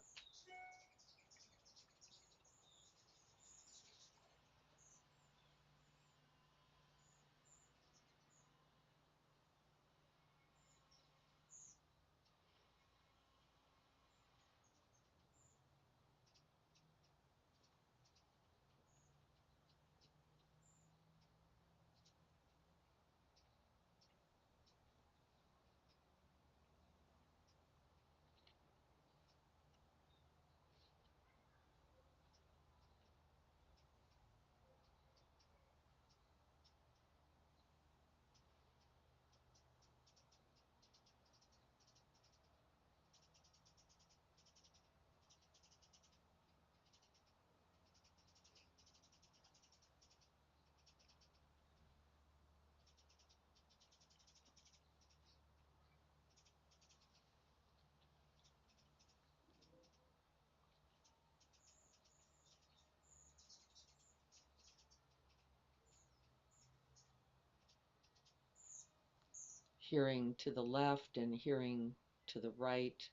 hearing to the left and hearing to the right.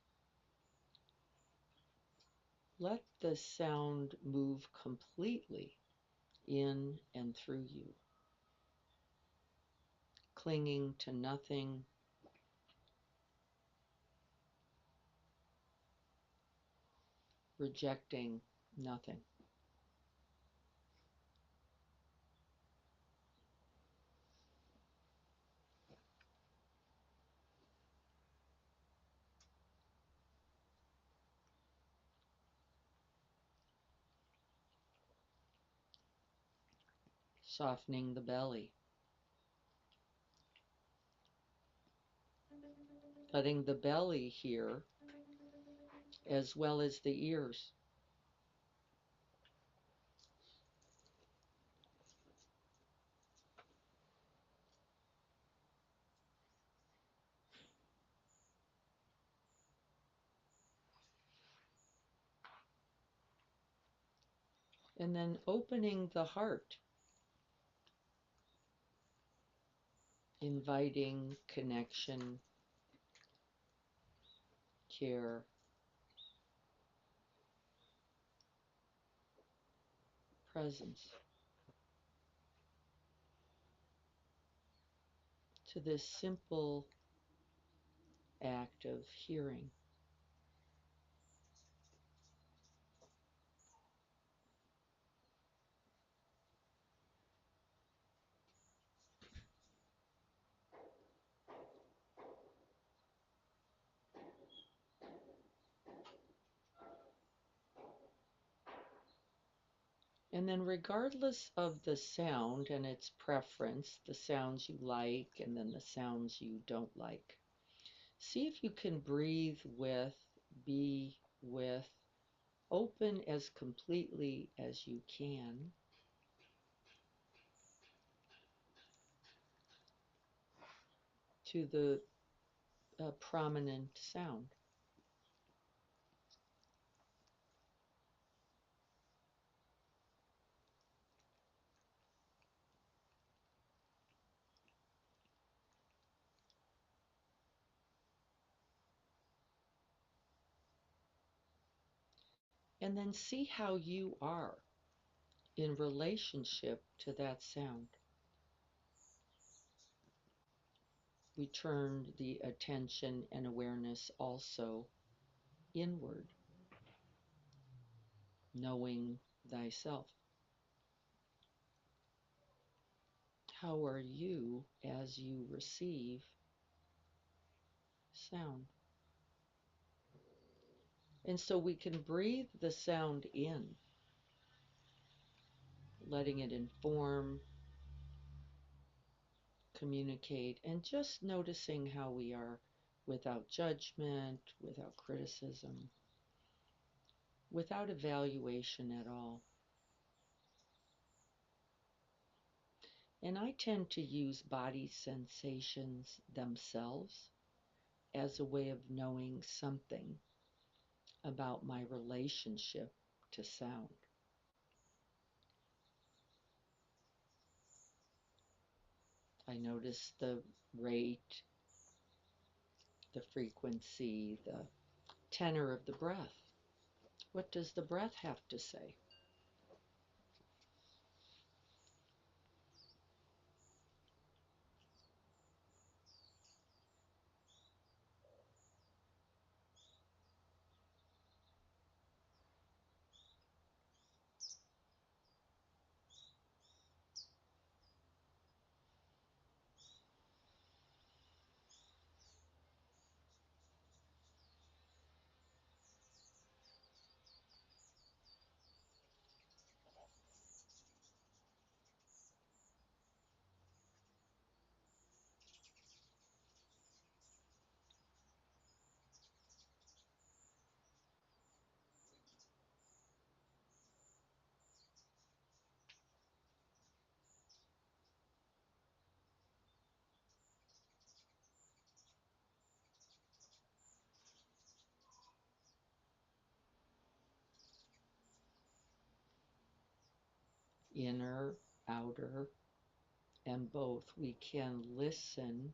Let the sound move completely in and through you, clinging to nothing, rejecting nothing. Softening the belly, letting the belly hear as well as the ears. And then opening the heart, inviting connection, care, presence to this simple act of hearing. And then, regardless of the sound and its preference, the sounds you like and then the sounds you don't like, see if you can breathe with, be with, open as completely as you can to the prominent sound. And then see how you are in relationship to that sound. We turn the attention and awareness also inward, knowing thyself. How are you as you receive sound? And so we can breathe the sound in, letting it inform, communicate, and just noticing how we are without judgment, without criticism, without evaluation at all. And I tend to use body sensations themselves as a way of knowing something about my relationship to sound. I notice the rate, the frequency, the tenor of the breath. What does the breath have to say? Inner, outer, and both. We can listen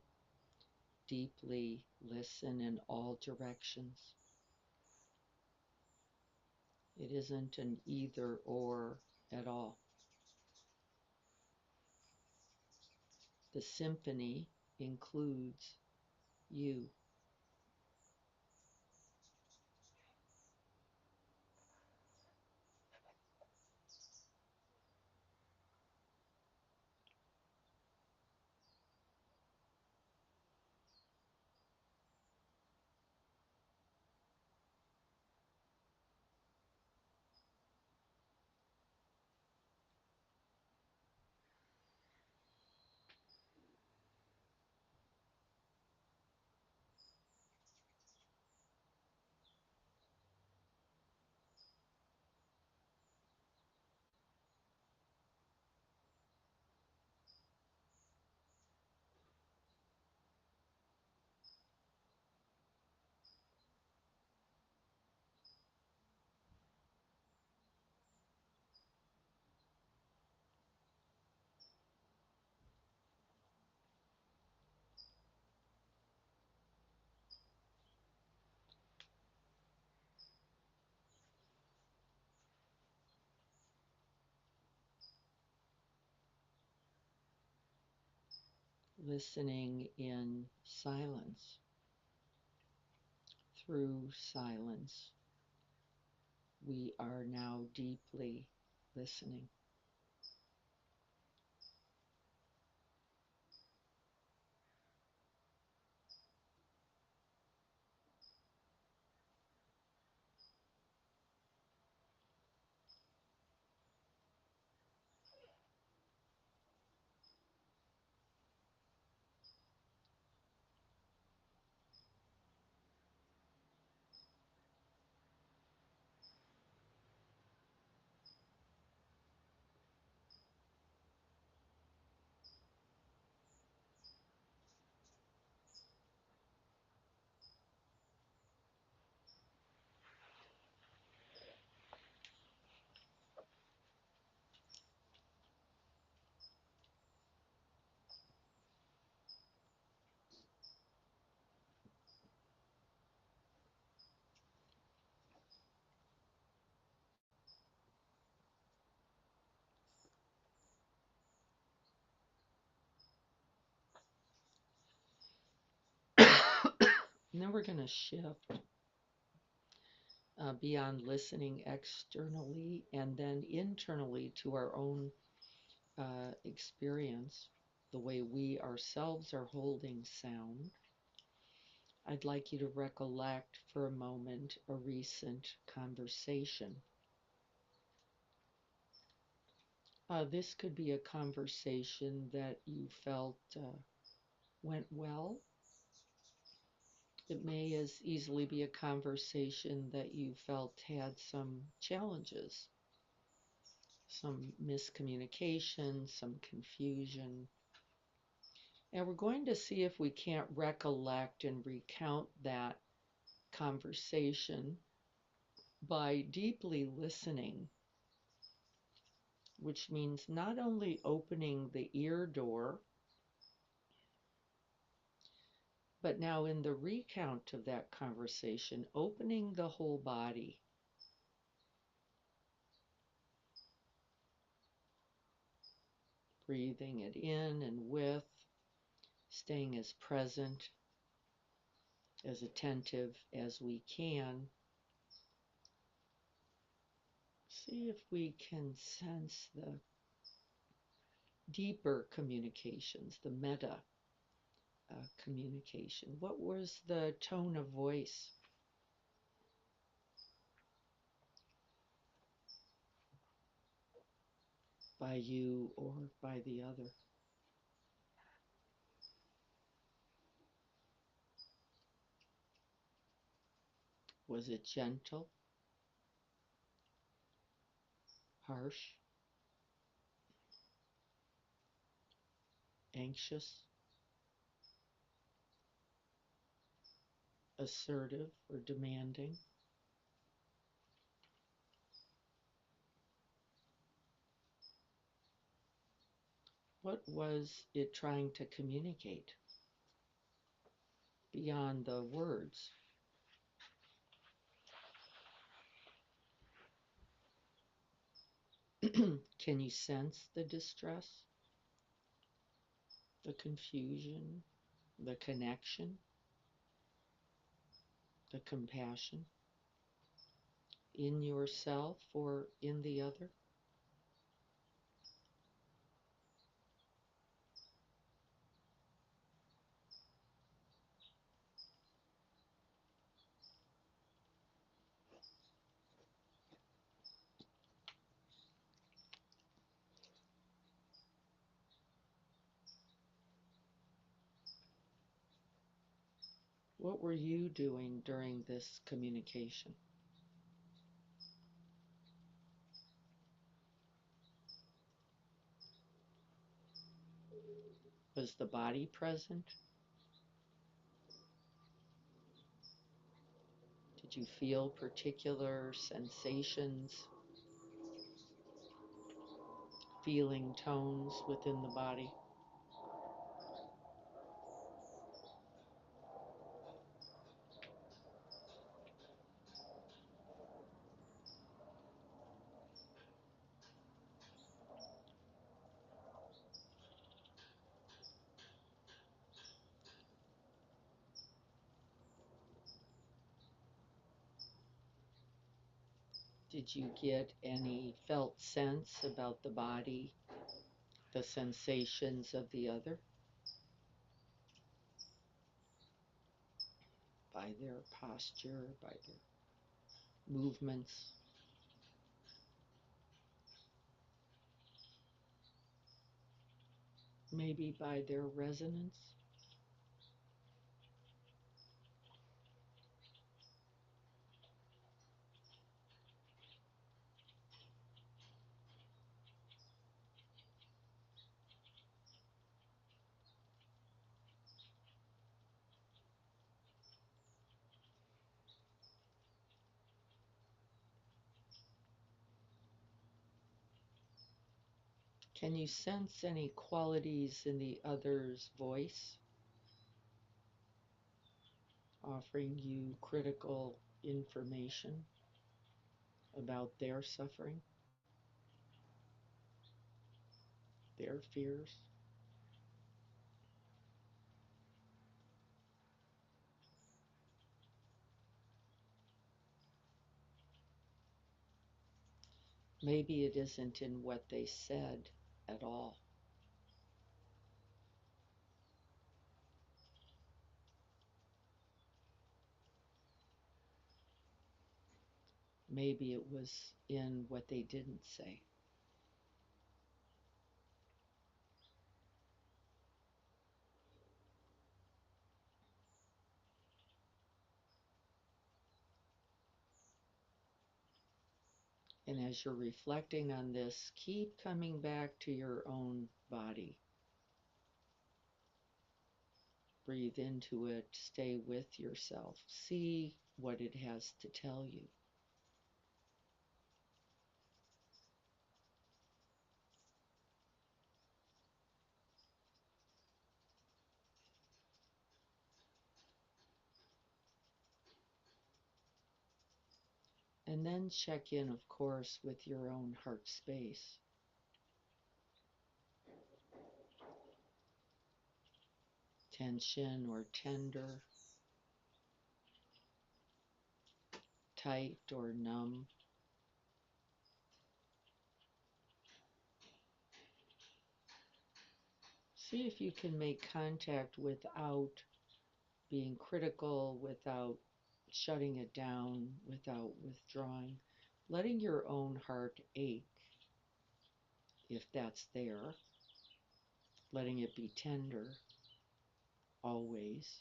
deeply listen in all directions. It isn't an either or at all. The symphony includes you. Listening in silence, through silence. We are now deeply listening. And then we're going to shift beyond listening externally and then internally to our own experience, the way we ourselves are holding sound. I'd like you to recollect for a moment a recent conversation. This could be a conversation that you felt went well. It may as easily be a conversation that you felt had some challenges, some miscommunication, some confusion. And we're going to see if we can't recollect and recount that conversation by deeply listening, which means not only opening the ear door, but now in the recount of that conversation, opening the whole body. Breathing it in and with, staying as present, as attentive as we can. See if we can sense the deeper communications, the meta communication. What was the tone of voice? By you or by the other? Was it gentle, harsh, anxious, assertive, or demanding? What was it trying to communicate? beyond the words. Can you sense the distress, the confusion, the connection, the compassion in yourself or in the other? What were you doing during this communication? Was the body present? Did you feel particular sensations, feeling tones within the body? Did you get any felt sense about the body, the sensations of the other by their posture, by their movements, maybe by their resonance? Can you sense any qualities in the other's voice, offering you critical information about their suffering, their fears? Maybe it isn't in what they said at all. Maybe it was in what they didn't say. And as you're reflecting on this, keep coming back to your own body. Breathe into it, stay with yourself, see what it has to tell you. And then check in, of course, with your own heart space. Tension or tender, tight or numb. See if you can make contact without being critical, without shutting it down, without withdrawing. Letting your own heart ache, if that's there. Letting it be tender, always.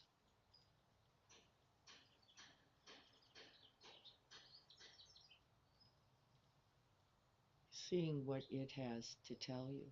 Seeing what it has to tell you.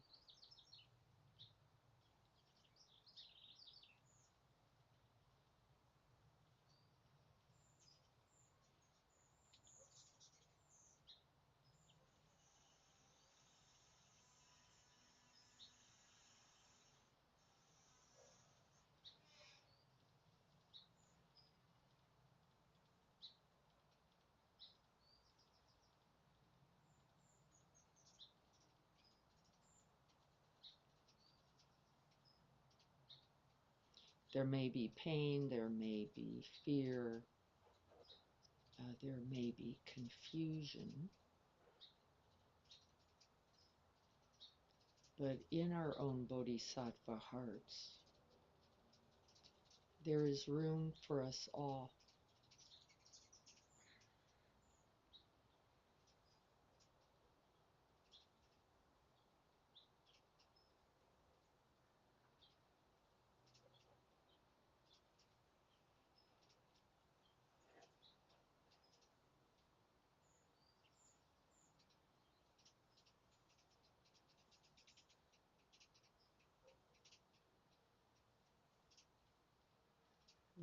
There may be pain, there may be fear, there may be confusion, but in our own bodhisattva hearts, there is room for us all.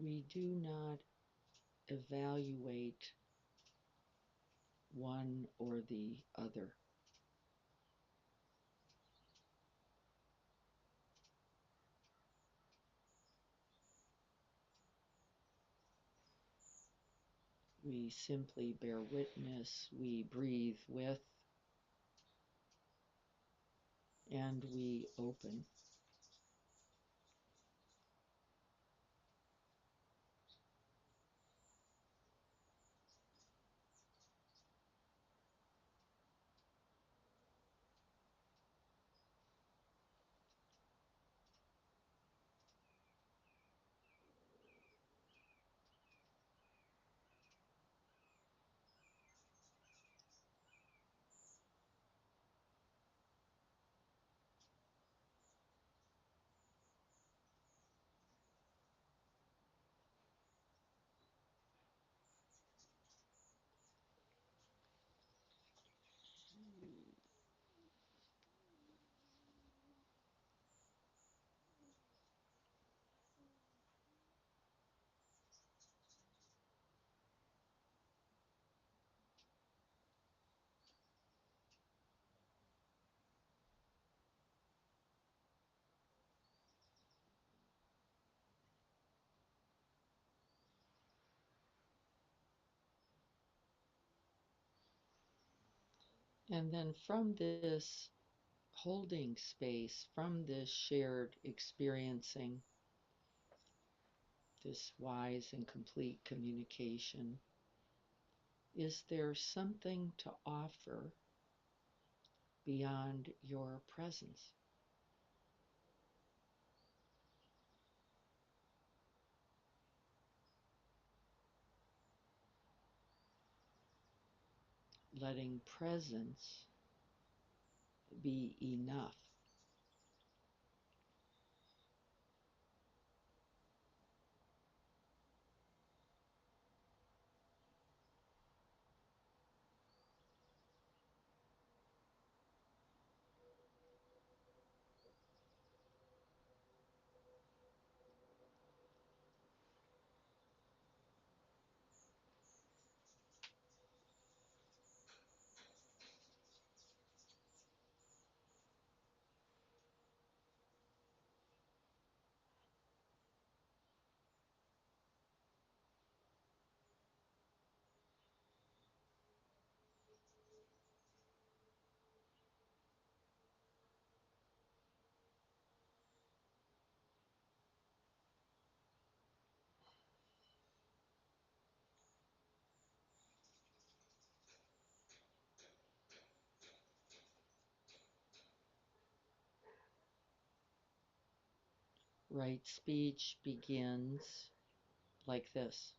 We do not evaluate one or the other. We simply bear witness, we breathe with, and we open. And then from this holding space, from this shared experiencing, this wise and complete communication, is there something to offer beyond your presence? Letting presence be enough. Right speech begins like this.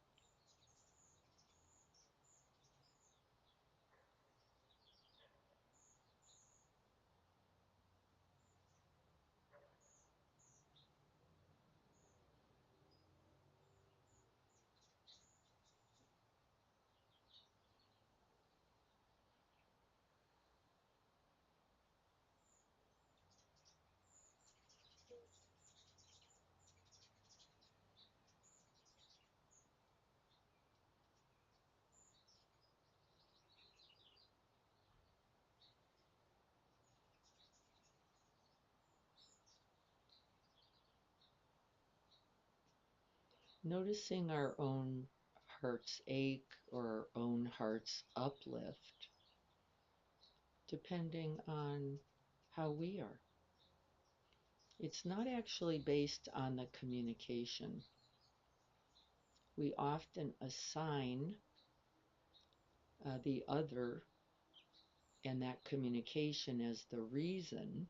Noticing our own heart's ache or our own heart's uplift, depending on how we are. It's not actually based on the communication. We often assign the other and that communication as the reason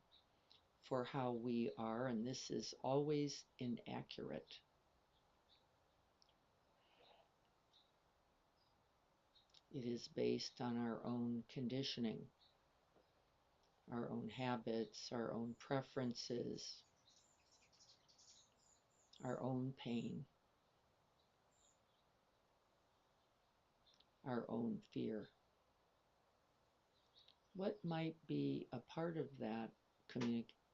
for how we are, and this is always inaccurate. It is based on our own conditioning, our own habits, our own preferences, our own pain, our own fear. What might be a part of that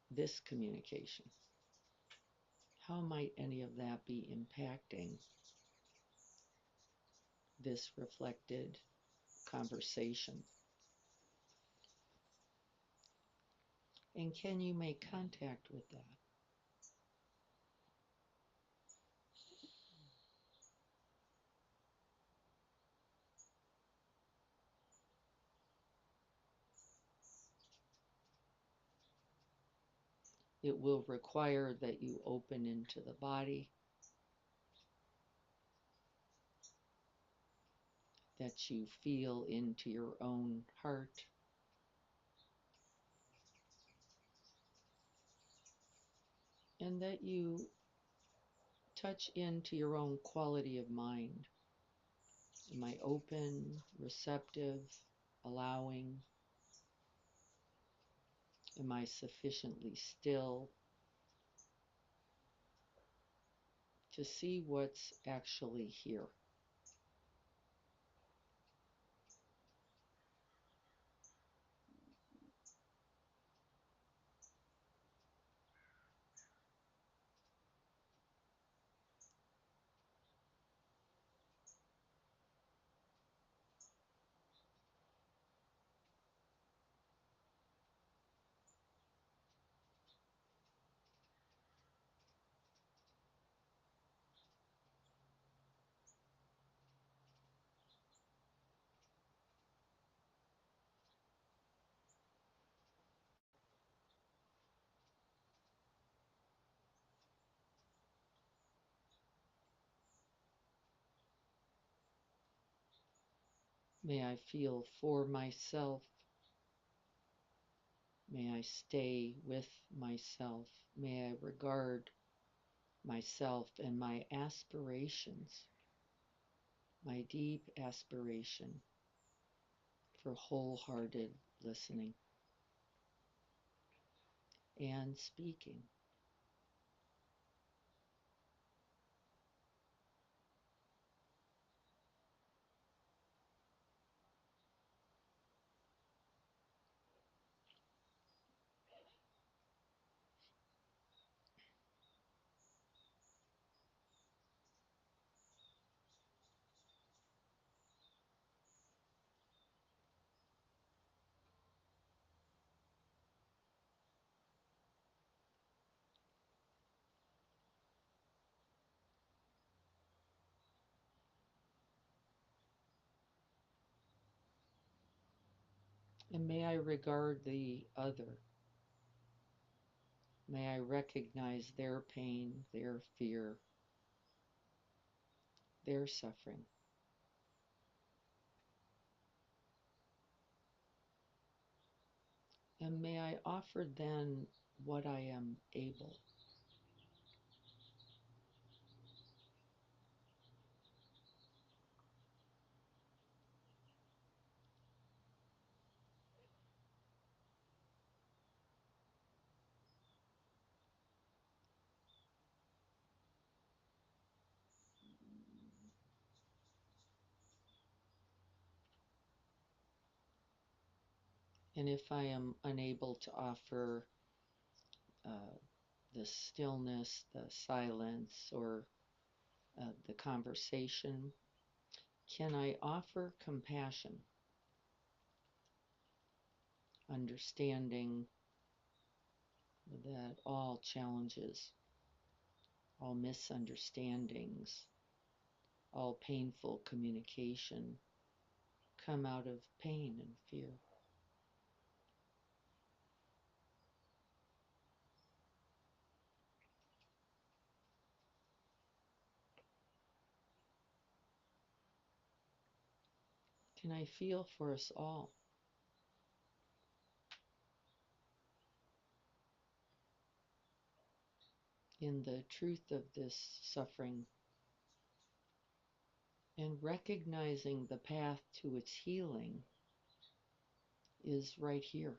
this communication? How might any of that be impacting this reflected conversation? And can you make contact with that? It will require that you open into the body, that you feel into your own heart, and that you touch into your own quality of mind. Am I open, receptive, allowing? Am I sufficiently still to see what's actually here? May I feel for myself? May I stay with myself? May I regard myself and my aspirations, my deep aspiration for wholehearted listening and speaking. And may I regard the other. May I recognize their pain, their fear, their suffering. And may I offer then what I am able. And if I am unable to offer the stillness, the silence, or the conversation, can I offer compassion, understanding that all challenges, all misunderstandings, all painful communication come out of pain and fear? And I feel for us all. In the truth of this suffering and recognizing the path to its healing is right here.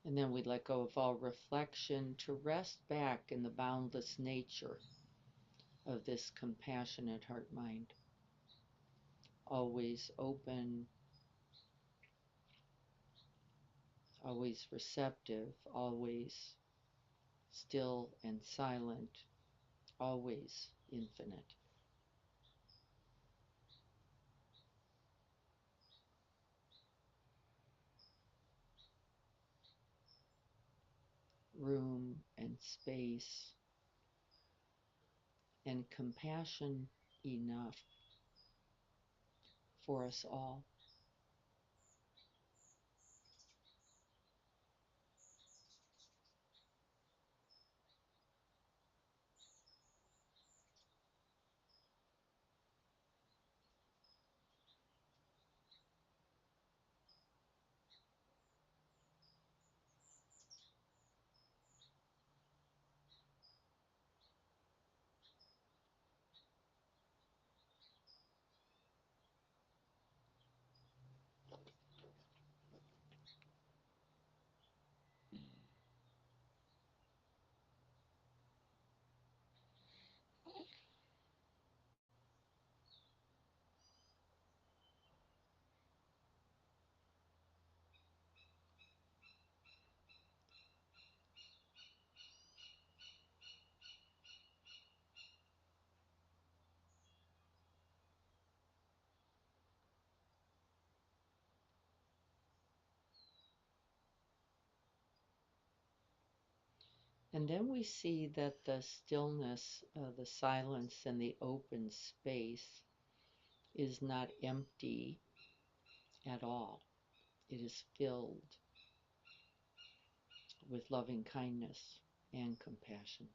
And then we let go of all reflection to rest back in the boundless nature of this compassionate heart mind, always open, always receptive, always still and silent, always infinite. Room and space and compassion enough for us all. And then we see that the stillness, the silence, and the open space is not empty at all. It is filled with loving kindness and compassion.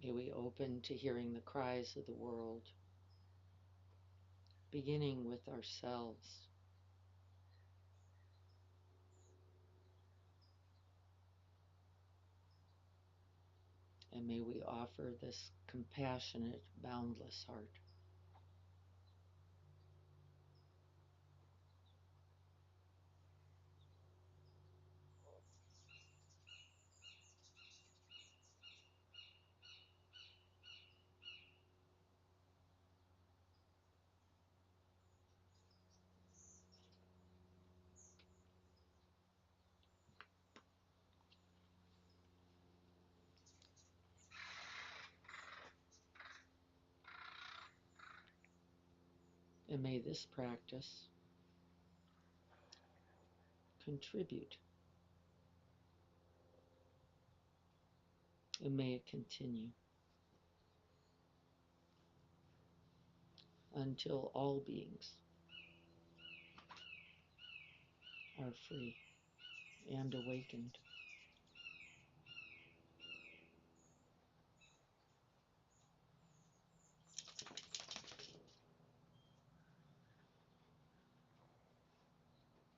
May we open to hearing the cries of the world, beginning with ourselves. And may we offer this compassionate, boundless heart. And may this practice contribute, and may it continue until all beings are free and awakened.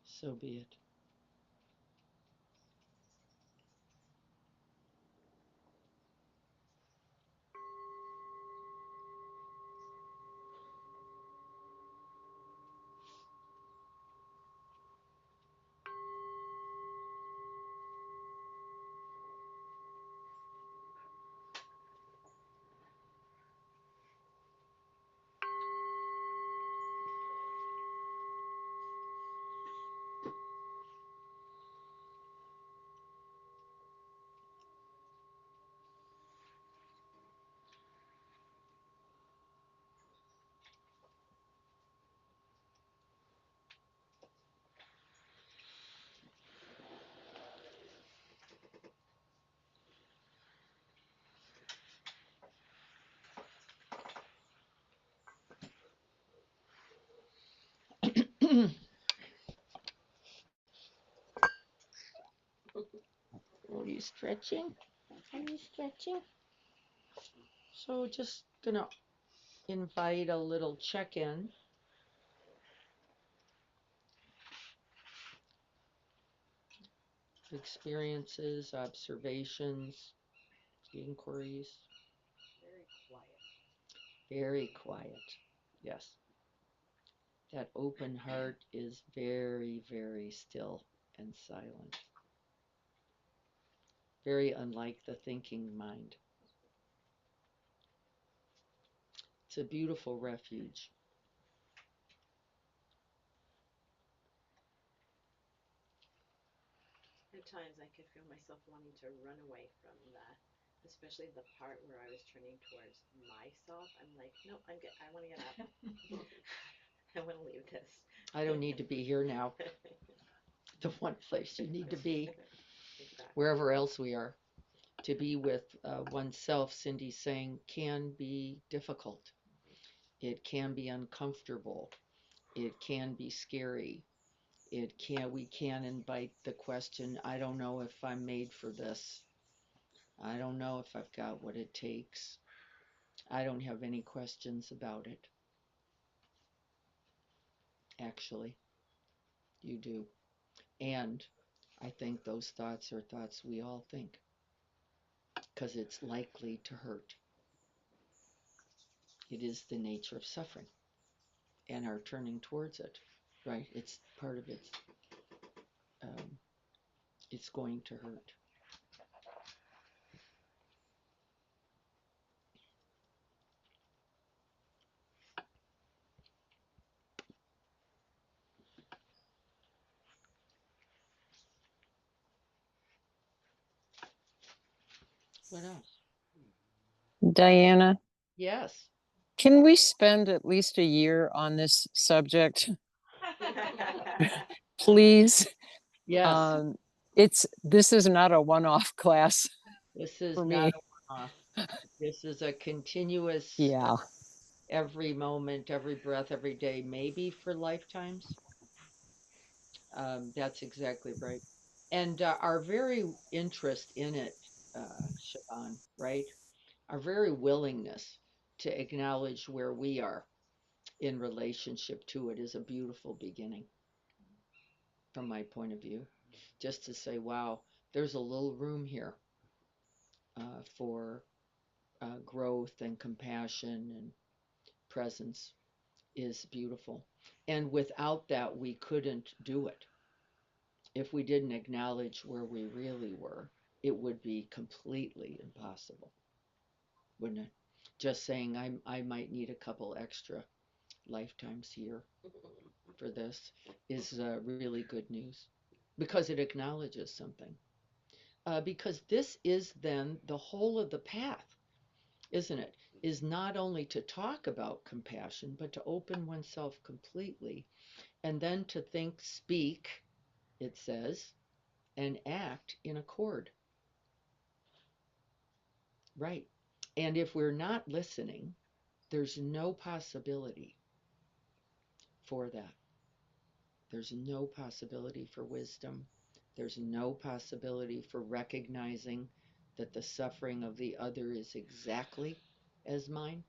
So be it. Are you stretching? Are you stretching? So just gonna invite a little check-in. Experiences, observations, inquiries. Very quiet. Very quiet. Yes. That open heart is very, very still and silent. Very unlike the thinking mind. It's a beautiful refuge. At times I could feel myself wanting to run away from that, especially the part where I was turning towards myself. I'm like, no, I want to get up. I want to leave this. I don't need to be here now. The one place you need to be, Exactly. wherever else we are. To be with oneself, Cindy's saying, can be difficult. It can be uncomfortable. It can be scary. We can invite the question, I don't know if I'm made for this. I don't know if I've got what it takes. I don't have any questions about it. Actually, you do. And I think those thoughts are thoughts we all think because it's likely to hurt. It is the nature of suffering and our turning towards it, right? It's part of um, it's going to hurt. What else? Diana, Yes. can we spend at least a year on this subject, please? Yes. This is not a one-off class This is for not me. a one-off. This is a continuous, Yeah. every moment, every breath, every day, maybe for lifetimes. That's exactly right. And our very interest in it, Siobhan, right? our very willingness to acknowledge where we are in relationship to it is a beautiful beginning from my point of view. Just to say, wow, there's a little room here for growth and compassion and presence is beautiful. And without that, we couldn't do it. If we didn't acknowledge where we really were, it would be completely impossible, wouldn't it? Just saying, I might need a couple extra lifetimes here for this is really good news because it acknowledges something. Because this is then the whole of the path, isn't it? Is not only to talk about compassion, but to open oneself completely and then to think, speak, it says, and act in accord. Right. And if we're not listening, there's no possibility for that. There's no possibility for wisdom. There's no possibility for recognizing that the suffering of the other is exactly as mine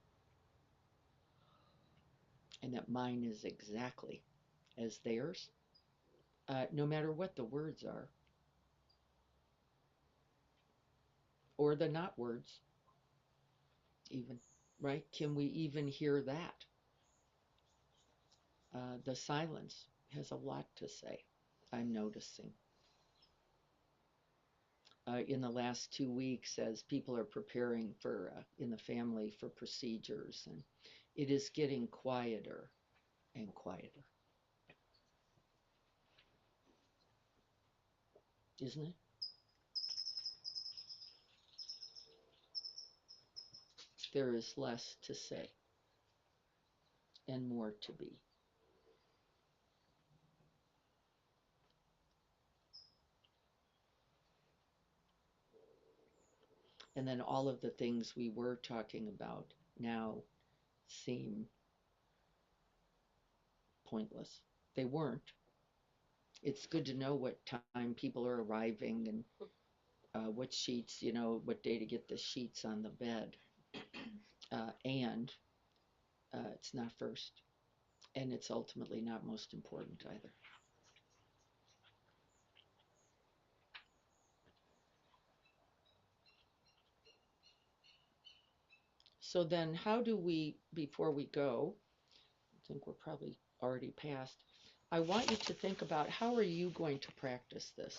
and that mine is exactly as theirs, no matter what the words are or the not words, even, right? Can we even hear that? The silence has a lot to say, I'm noticing. In the last 2 weeks, as people are preparing for, in the family, for procedures, and it is getting quieter and quieter, isn't it? There is less to say and more to be. And then all of the things we were talking about now seem pointless. They weren't. It's good to know what time people are arriving and what sheets, what day to get the sheets on the bed. And it's not first. And it's ultimately not most important either. So then, how do we, before we go, I think we're probably already past, I want you to think about how are you going to practice this?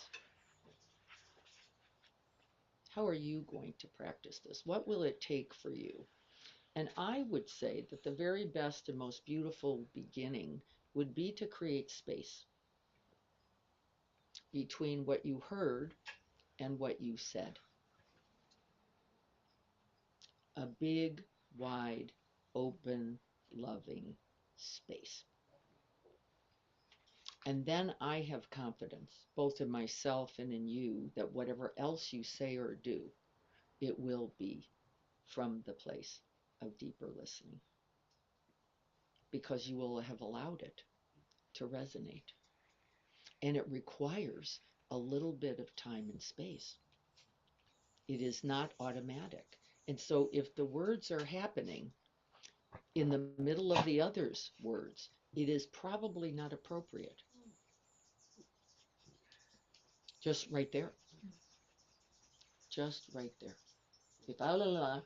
How are you going to practice this? What will it take for you? And I would say that the very best and most beautiful beginning would be to create space between what you heard and what you said. A big, wide, open, loving space. And then I have confidence, both in myself and in you, that whatever else you say or do, it will be from the place of deeper listening. Because you will have allowed it to resonate. And it requires a little bit of time and space. It is not automatic. And so if the words are happening in the middle of the other's words, it is probably not appropriate. Just right there. Just right there. If la la la,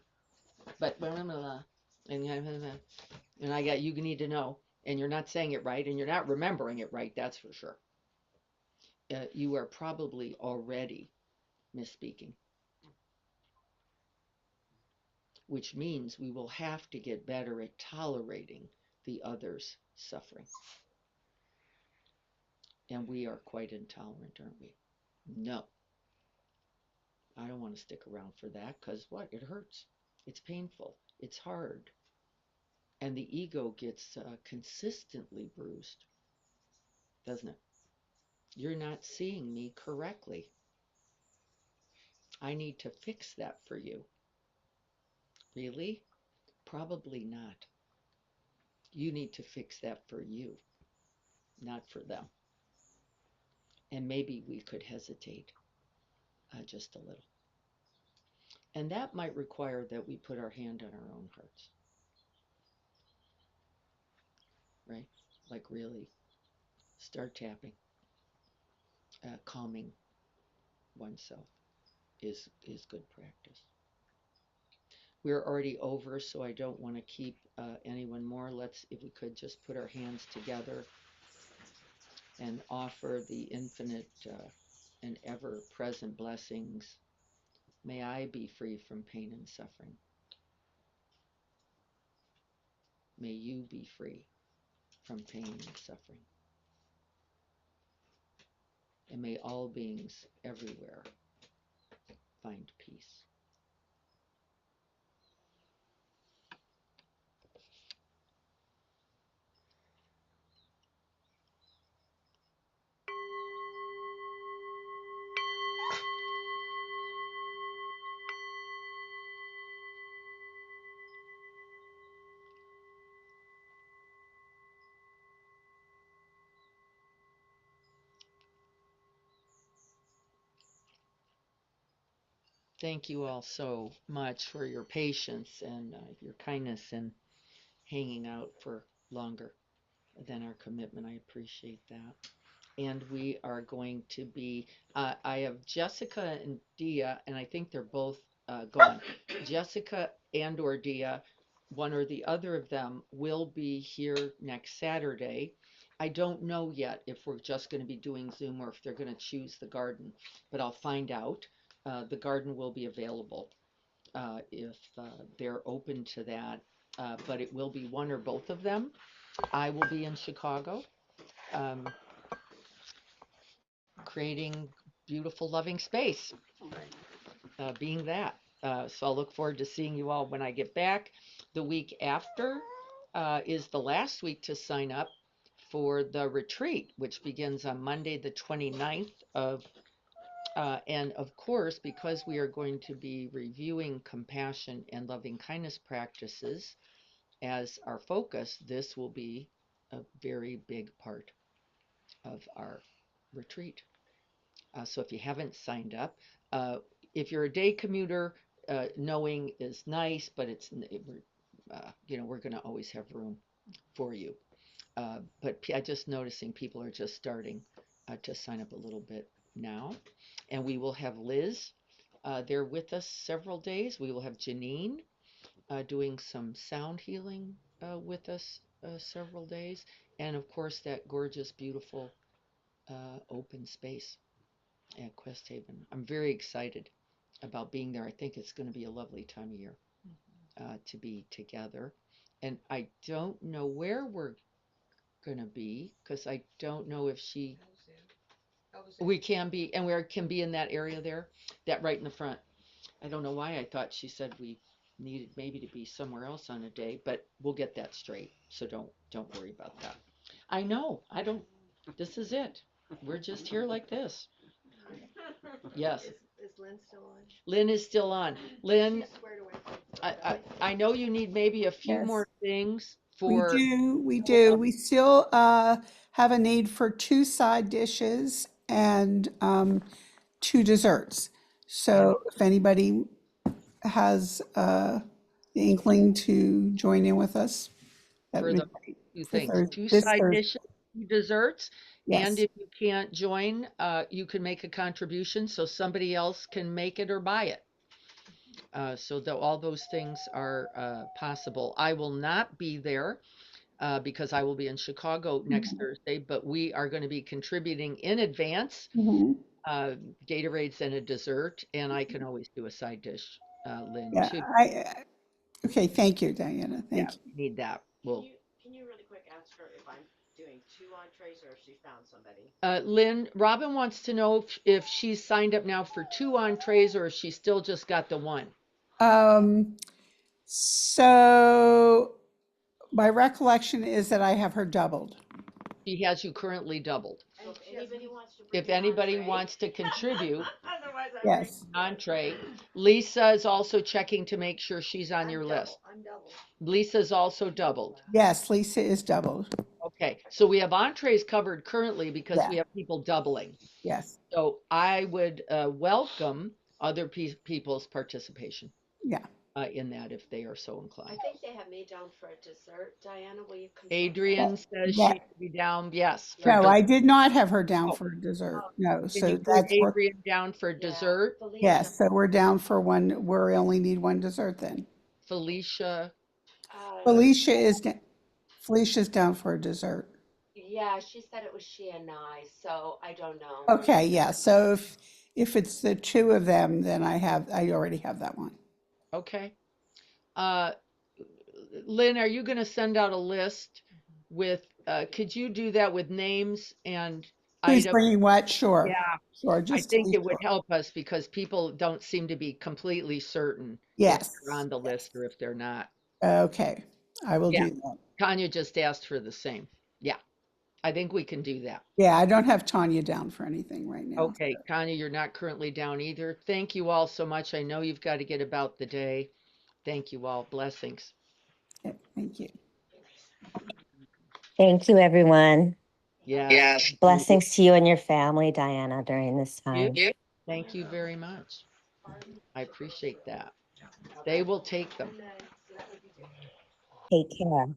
but blah, blah, blah, and I got you need to know, and you're not saying it right, and you're not remembering it right. That's for sure. You are probably already misspeaking, which means we will have to get better at tolerating the other's suffering. And we are quite intolerant, aren't we? No, I don't want to stick around for that because what? It hurts. It's painful. It's hard. And the ego gets consistently bruised, doesn't it? You're not seeing me correctly. I need to fix that for you. Really? Probably not. You need to fix that for you, not for them. And maybe we could hesitate just a little. And that might require that we put our hand on our own hearts, right? Like really start tapping. Calming oneself is good practice. We're already over, so I don't want to keep anyone more. Let's, if we could, just put our hands together and offer the infinite and ever present blessings. May I be free from pain and suffering. May you be free from pain and suffering. And may all beings everywhere find peace. Thank you all so much for your patience and your kindness and hanging out for longer than our commitment. I appreciate that. And we are going to be, I have Jessica and Dia, and I think they're both gone. Jessica and or Dia, one or the other of them, will be here next Saturday. I don't know yet if we're just going to be doing Zoom or if they're going to choose the garden, but I'll find out. The garden will be available if they're open to that, but it will be one or both of them. I will be in Chicago, um, creating beautiful, loving space, being that. So I'll look forward to seeing you all when I get back. The week after is the last week to sign up for the retreat, which begins on Monday, the 29th of, and of course, because we are going to be reviewing compassion and loving kindness practices as our focus, this will be a very big part of our retreat. So if you haven't signed up, uh, if you're a day commuter, knowing is nice, but we're going to always have room for you. But I just noticing people are just starting to sign up a little bit now, and we will have Liz there with us several days. We will have Janine doing some sound healing with us several days, and of course that gorgeous, beautiful open space at Quest Haven. I'm very excited about being there. I think it's going to be a lovely time of year to be together. And I don't know where we're going to be because I don't know if we can be, and we can be in that area there, that right in the front. I don't know why I thought she said we needed maybe to be somewhere else on a day, but we'll get that straight. So don't worry about that. I know. I don't. This is it. We're just here like this. Yes. Is Lynn still on? Lynn is still on. Lynn, She's squared away for I know you need maybe a few Yes, more things we for, do. We do. We still have a need for 2 side dishes and 2 desserts. and So if anybody has the inkling to join in with us, that for would be the great two for things, two This side Thursday. dishes, two desserts. And Yes. if you can't join, you can make a contribution so somebody else can make it or buy it. So all those things are possible. I will not be there because I will be in Chicago next Mhm. Thursday, but we are going to be contributing in advance Mhm. uh, Gatorades and a dessert, and I can always do a side dish, Lynn, Yeah. too. Okay. Thank you, Diana. Yeah, Thank you. need that. Can Well, you can you really quick ask her if I'm doing 2 entrees or if she found somebody? Lynn, Robin wants to know if she's signed up now for 2 entrees or if she still just got the one. Um, so my recollection is that I have her doubled. She has you currently doubled. So if anybody wants to bring If an anybody entree, wants to contribute otherwise I bring. Yes. an entree, Lisa is also checking to make sure she's on your list. I'm double. Lisa's also doubled. Yes, Lisa is doubled. Okay, so we have entrees covered currently because Yeah. we have people doubling. Yes. So I would welcome other people's participation Yeah. in that if they are so I inclined. think they have me down for a dessert. Diana, will you confirm? Adrian says That- she should be down, yes, for No, I dessert. did not have her down Oh. for dessert. No, Can so you put that's what, Adrian down for Yeah, dessert? Felicia. yes, so we're down for one, we only need one dessert then. Felicia, Felicia is, Felicia's down for a dessert. Yeah, she said it was she and I, so I don't know. Okay, yeah, so if it's the two of them, then I already have that one. okay. Uh, Lynn, are you going to send out a list with, could you do that with names and Who's items? bringing what? Sure. Yeah, Sure, I just to think be it would sure. help us because people don't seem to be completely certain if Yes. they're on the list or if they're not. Okay, I will Yeah. do that. Tanya just asked for the same. Yeah, I think we can do that. Yeah, I don't have Tanya down for anything right now. Okay, Tanya, you're not currently down either. Thank you all so much. I know you've got to get about the day. Thank you all. Blessings. Okay, thank you. Thank you, everyone. Yeah. Blessings to you and your family, Diana, during this time. Thank you very much. I appreciate that. They will take them. Take care.